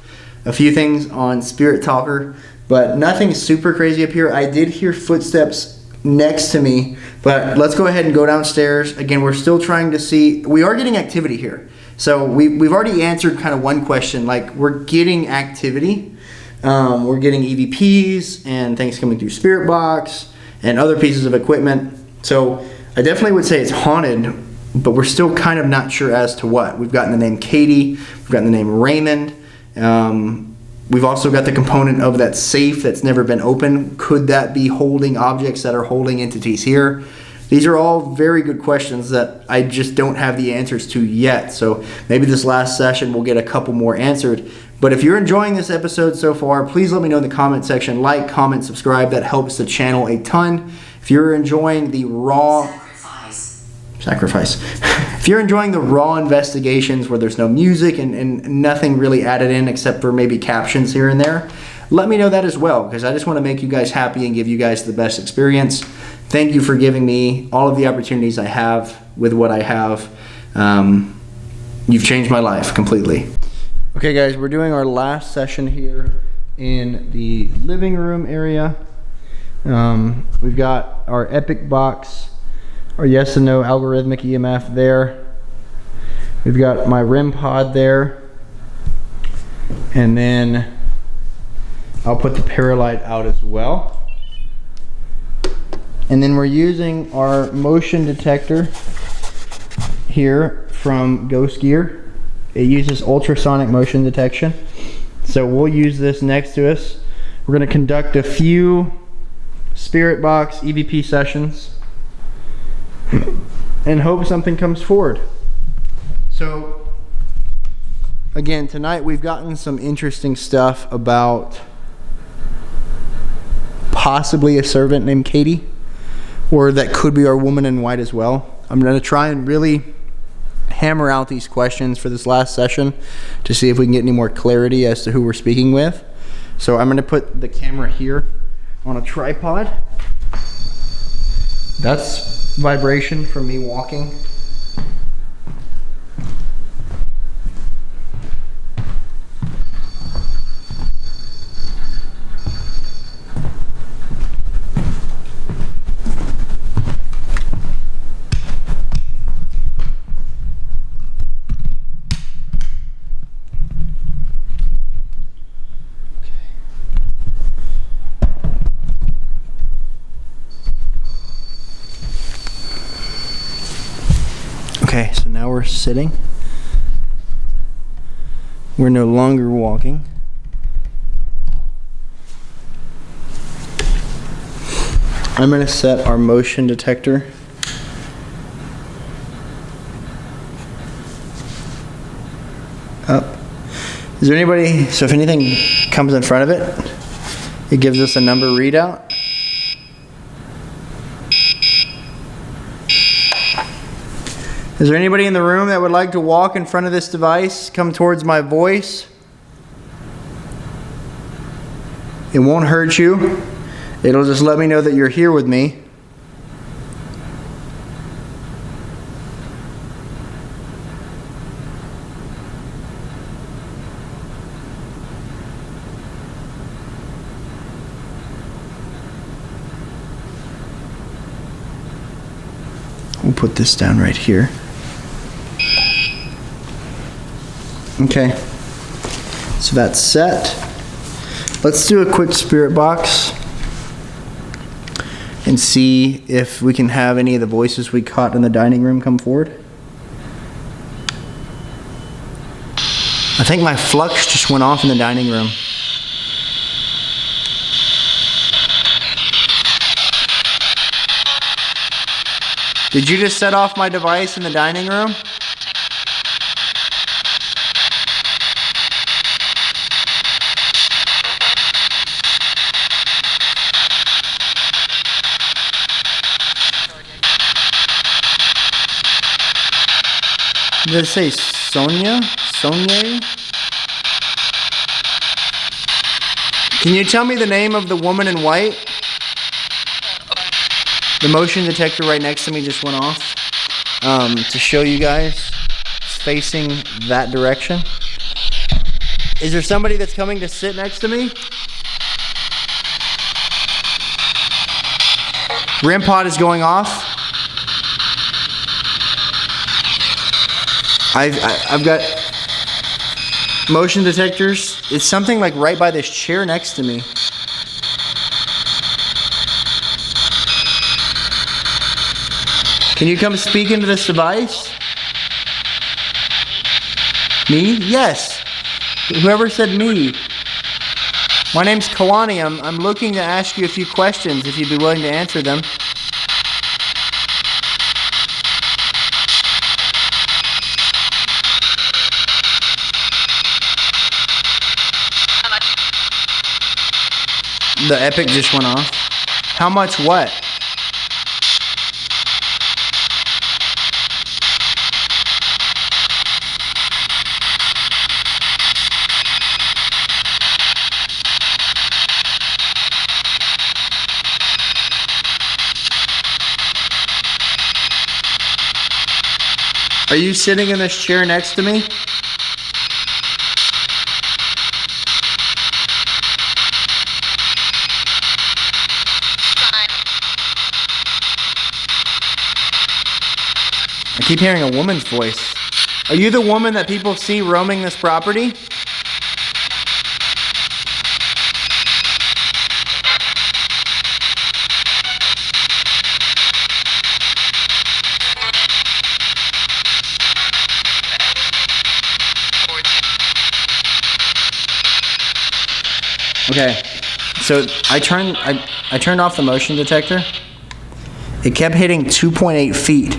a few things on Spirit Talker, but nothing super crazy up here. I did hear footsteps next to me, but let's go ahead and go downstairs. Again, we're still trying to see. We are getting activity here. So we've already answered kind of one question. Like, we're getting activity. We're getting EVPs and things coming through Spirit Box and other pieces of equipment. So I definitely would say it's haunted, but we're still kind of not sure as to what. We've gotten the name Katie, we've gotten the name Raymond. We've also got the component of that safe that's never been opened. Could that be holding objects that are holding entities here? These are all very good questions that I just don't have the answers to yet. So maybe this last session we'll get a couple more answered. But if you're enjoying this episode so far, please let me know in the comment section. Like, comment, subscribe. That helps the channel a ton. If you're enjoying the raw... Sacrifice. If you're enjoying the raw investigations where there's no music and nothing really added in except for maybe captions here and there, let me know that as well, because I just want to make you guys happy and give you guys the best experience. Thank you for giving me all of the opportunities I have with what I have. You've changed my life completely. Okay guys, we're doing our last session here in the living room area. We've got our epic box, our yes and no algorithmic EMF there. We've got my REM pod there. And then I'll put the Paralight out as well. And then we're using our motion detector here from Ghost Gear. It uses ultrasonic motion detection. So we'll use this next to us. We're going to conduct a few spirit box EVP sessions and hope something comes forward. So again, tonight we've gotten some interesting stuff about possibly a servant named Katie, or that could be our woman in white as well. I'm going to try and really hammer out these questions for this last session to see if we can get any more clarity as to who we're speaking with. So I'm going to put the camera here on a tripod. That's vibration from me walking. Okay, so now we're sitting. We're no longer walking. I'm going to set our motion detector up. Is there anybody, so if anything comes in front of it, it gives us a number readout. Is there anybody in the room that would like to walk in front of this device, come towards my voice? It won't hurt you. It'll just let me know that you're here with me. We'll put this down right here. Okay, so that's set. Let's do a quick spirit box and see if we can have any of the voices we caught in the dining room come forward. I think my flux just went off in the dining room. Did you just set off my device in the dining room? Did it say Sonia? Sonia? Can you tell me the name of the woman in white? The motion detector right next to me just went off. To show you guys, it's facing that direction. Is there somebody that's coming to sit next to me? REM pod is going off. I've got motion detectors. It's something like right by this chair next to me. Can you come speak into this device? Me? Yes. Whoever said me. My name's Kalani. I'm looking to ask you a few questions if you'd be willing to answer them. The epic just went off. How much what? Are you sitting in this chair next to me? I keep hearing a woman's voice. Are you the woman that people see roaming this property? Okay, so I turned off the motion detector. It kept hitting 2.8 feet,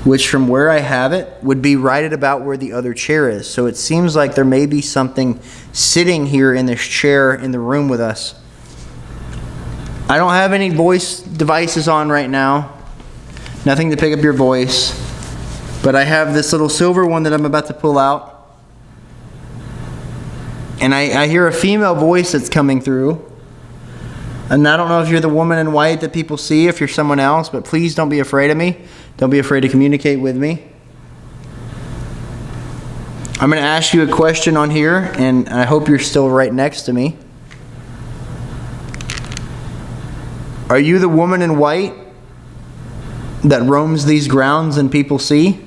which from where I have it would be right at about where the other chair is. So it seems like there may be something sitting here in this chair in the room with us. I don't have any voice devices on right now. Nothing to pick up your voice. But I have this little silver one that I'm about to pull out. And I hear a female voice that's coming through. And I don't know if you're the woman in white that people see, if you're someone else, but please don't be afraid of me. Don't be afraid to communicate with me. I'm going to ask you a question on here, and I hope you're still right next to me. Are you the woman in white that roams these grounds and people see?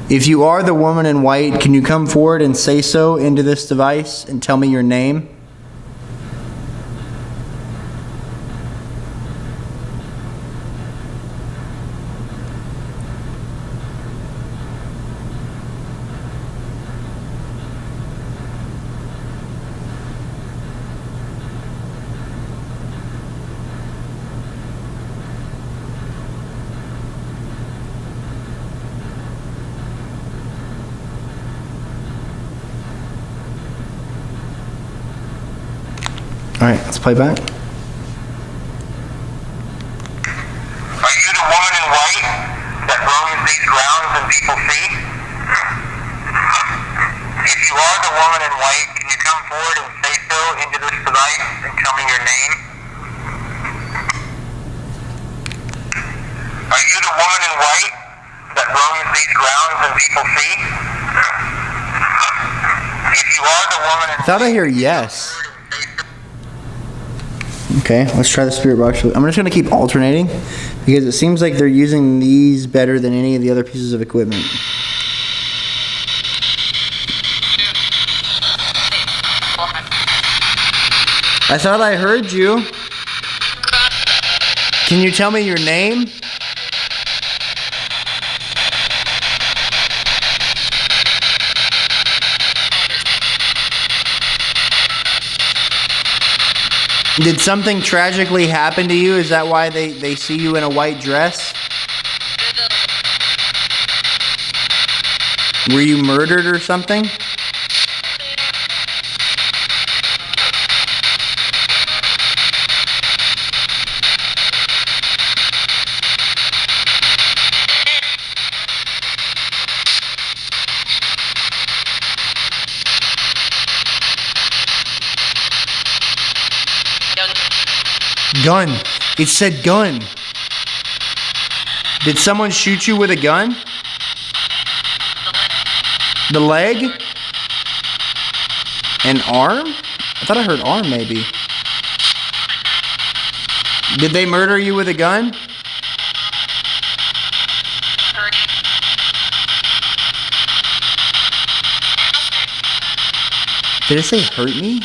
If you are the woman in white, can you come forward and say so into this device and tell me your name? All right, let's play back. Are you the woman in white that roams these grounds and people see? If you are the woman in white, can you come forward and say so into this device and tell me your name? Are you the woman in white that roams these grounds and people see? If you are the woman in I thought I hear yes. Okay, let's try the spirit box. I'm just going to keep alternating because it seems like they're using these better than any of the other pieces of equipment. I thought I heard you. Can you tell me your name? Did something tragically happen to you? Is that why they see you in a white dress? Were you murdered or something? Gun. It said gun. Did someone shoot you with a gun? The leg? An arm? I thought I heard arm maybe. Did they murder you with a gun? Did it say hurt me?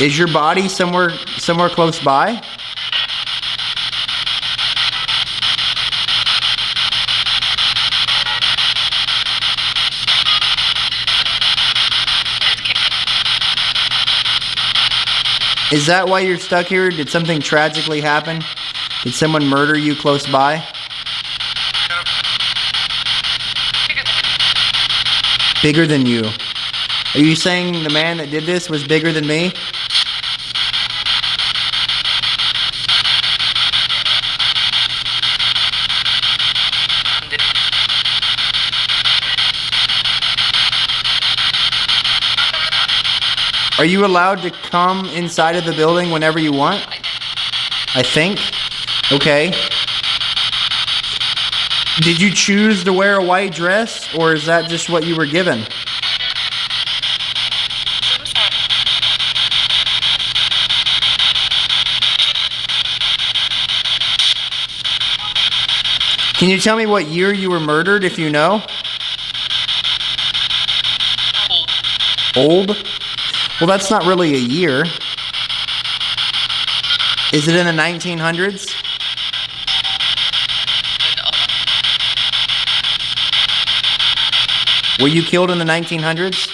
Is your body somewhere close by? Is that why you're stuck here? Did something tragically happen? Did someone murder you close by? Bigger than you. Are you saying the man that did this was bigger than me? Are you allowed to come inside of the building whenever you want? I think. Okay. Did you choose to wear a white dress, or is that just what you were given? Can you tell me what year you were murdered, if you know? Old? Well, that's not really a year. Is it in the 1900s? Were you killed in the 1900s?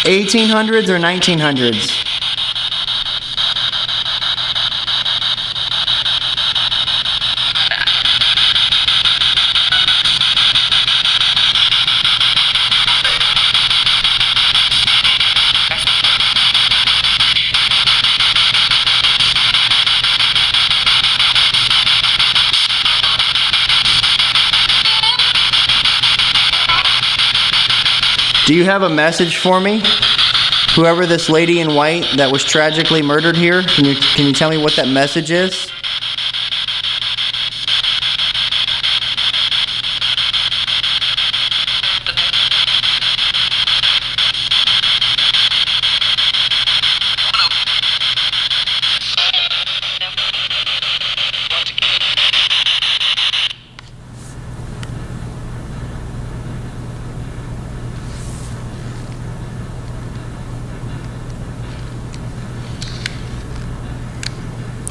$1800s or 1900s? Do you have a message for me? Whoever this lady in white that was tragically murdered here, can you tell me what that message is?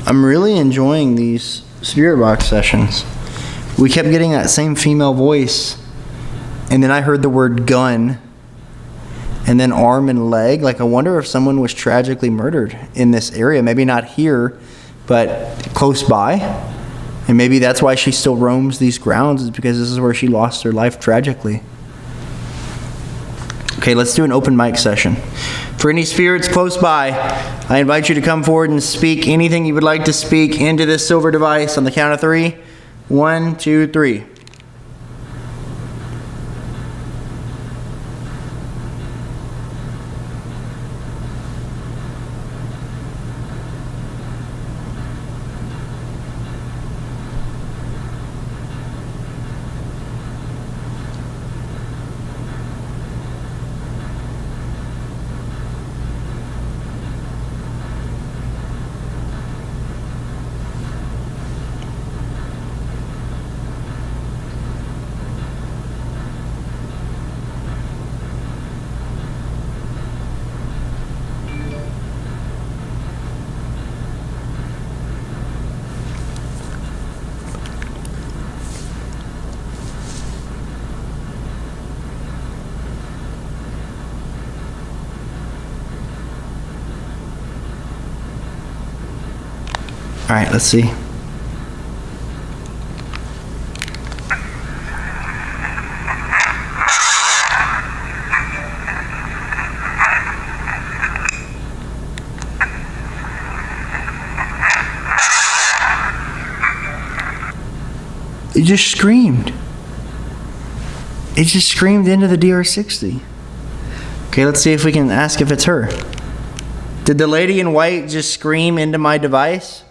I'm really enjoying these spirit box sessions. We kept getting that same female voice, and then I heard the word gun, and then arm and leg. Like, I wonder if someone was tragically murdered in this area. Maybe not here, but close by. And maybe that's why she still roams these grounds, is because this is where she lost her life tragically. Okay, let's do an open mic session. For any spirits close by, I invite you to come forward and speak anything you would like to speak into this silver device on the count of 3. 1, 2, 3. All right, let's see. It just screamed. It just screamed into the DR60. Okay, let's see if we can ask if it's her. Did the lady in white just scream into my device?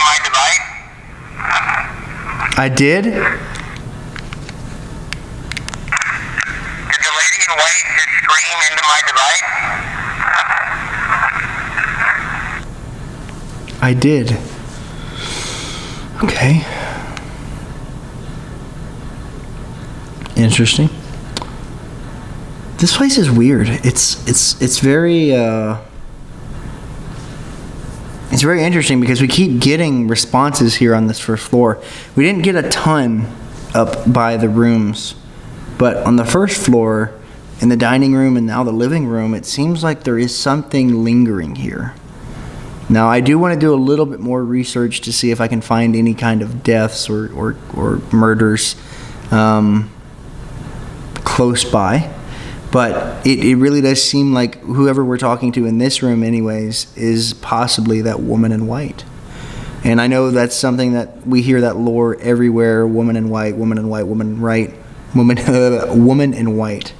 my device? I did? Did the lady in white just scream into my device? I did. Okay. Interesting. This place is weird. It's very it's very interesting because we keep getting responses here on this first floor. We didn't get a ton up by the rooms, but on the first floor, in the dining room and now the living room, it seems like there is something lingering here. Now, I do want to do a little bit more research to see if I can find any kind of deaths or murders close by. But it really does seem like whoever we're talking to in this room anyways is possibly that woman in white. And I know that's something that we hear that lore everywhere, woman in white, woman in white, woman in white, woman in white.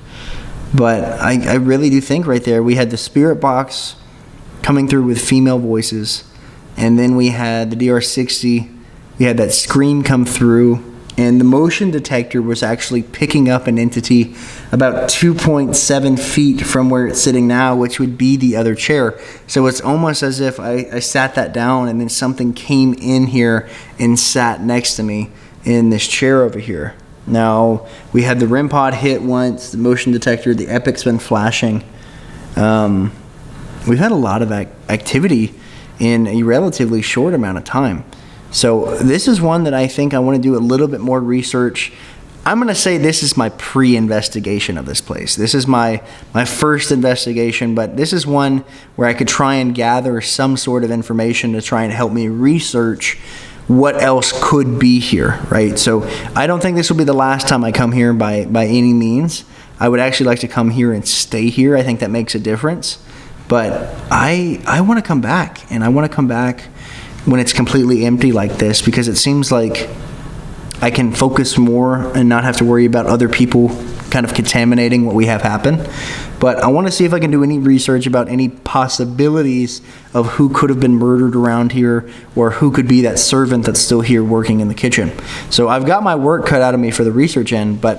But I really do think right there we had the spirit box coming through with female voices, and then we had the DR60, we had that scream come through, and the motion detector was actually picking up an entity about 2.7 feet from where it's sitting now, which would be the other chair. So it's almost as if I sat that down and then something came in here and sat next to me in this chair over here. Now, we had the REM pod hit once, the motion detector, the Epic's been flashing. We've had a lot of activity in a relatively short amount of time. So this is one that I think I want to do a little bit more research. I'm going to say this is my pre-investigation of this place. This is my first investigation, but this is one where I could try and gather some sort of information to try and help me research what else could be here, right? So I don't think this will be the last time I come here by any means. I would actually like to come here and stay here. I think that makes a difference. But I want to come back, and I want to come back when it's completely empty like this, because it seems like I can focus more and not have to worry about other people kind of contaminating what we have happen. But I want to see if I can do any research about any possibilities of who could have been murdered around here, or who could be that servant that's still here working in the kitchen. So I've got my work cut out of me for the research end, but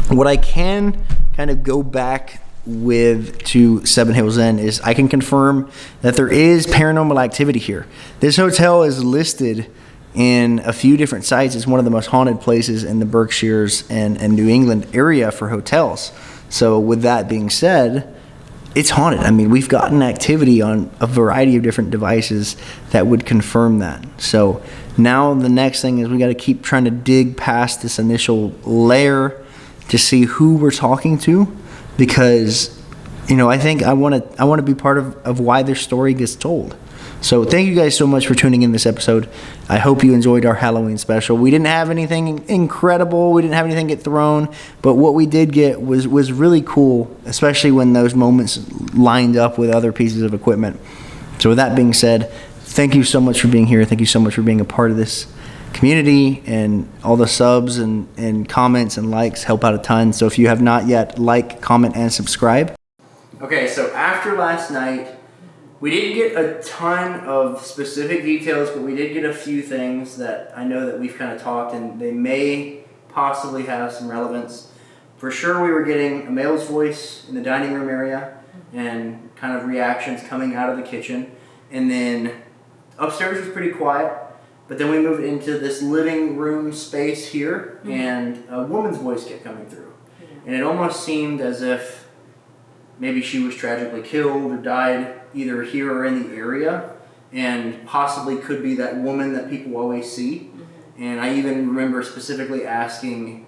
what I can kind of go back with to Seven Hills Inn is I can confirm that there is paranormal activity here. This hotel is listed in a few different sites. It's one of the most haunted places in the Berkshires and New England area for hotels. So with that being said, it's haunted. I mean, we've gotten activity on a variety of different devices that would confirm that. So now the next thing is we got to keep trying to dig past this initial layer to see who we're talking to, because, you know, I think I want to be part of why their story gets told. So thank you guys so much for tuning in this episode. I hope you enjoyed our Halloween special. We didn't have anything incredible. We didn't have anything get thrown. But what we did get was really cool, especially when those moments lined up with other pieces of equipment. So with that being said, thank you so much for being here. Thank you so much for being a part of this community, and all the subs and comments and likes help out a ton. So if you have not yet, like, comment, and subscribe. Okay, so after last night, we didn't get a ton of specific details, but we did get a few things that I know that we've kind of talked, and they may possibly have some relevance. For sure, we were getting a male's voice in the dining room area and kind of reactions coming out of the kitchen. And then upstairs was pretty quiet, but then we moved into this living room space here, and a woman's voice kept coming through. And it almost seemed as if maybe she was tragically killed or died either here or in the area, and possibly could be that woman that people always see. And I even remember specifically asking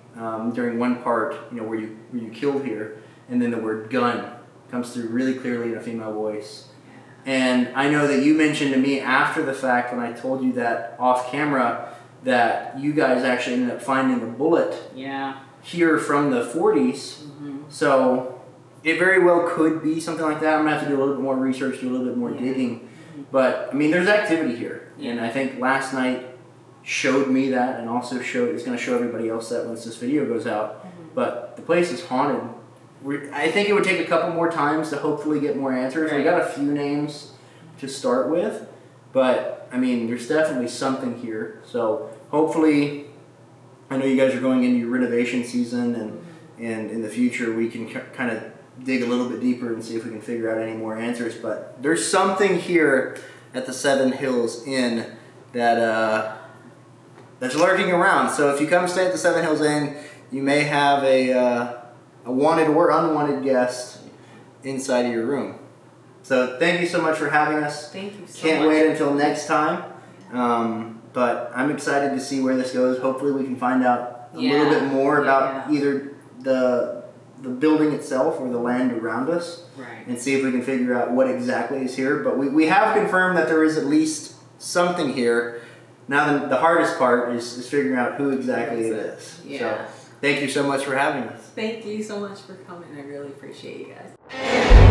during one part, you know, were you killed here? And then the word gun comes through really clearly in a female voice. And I know that you mentioned to me after the fact, when I told you that off camera, that you guys actually ended up finding a bullet here from the 40s. So it very well could be something like that. I'm going to have to do a little bit more research, do a little bit more digging. But, I mean, there's activity here. And I think last night showed me that, and also it's going to show everybody else that once this video goes out. But the place is haunted. I think it would take a couple more times to hopefully get more answers. We got a few names to start with, but I mean, there's definitely something here. So hopefully, I know you guys are going into your renovation season, and in the future we can kind of dig a little bit deeper and see if we can figure out any more answers. But there's something here at the Seven Hills Inn that that's lurking around. So if you come stay at the Seven Hills Inn, you may have a wanted or unwanted guest inside of your room. So thank you so much for having us. Thank you so Can't much. wait until next time. But I'm excited to see where this goes. Hopefully we can find out a little bit more about either the building itself or the land around us, Right. and see if we can figure out what exactly is here. But we have confirmed that there is at least something here. Now the hardest part is figuring out who exactly it is. Yeah. So thank you so much for having us. Thank you so much for coming. I really appreciate you guys.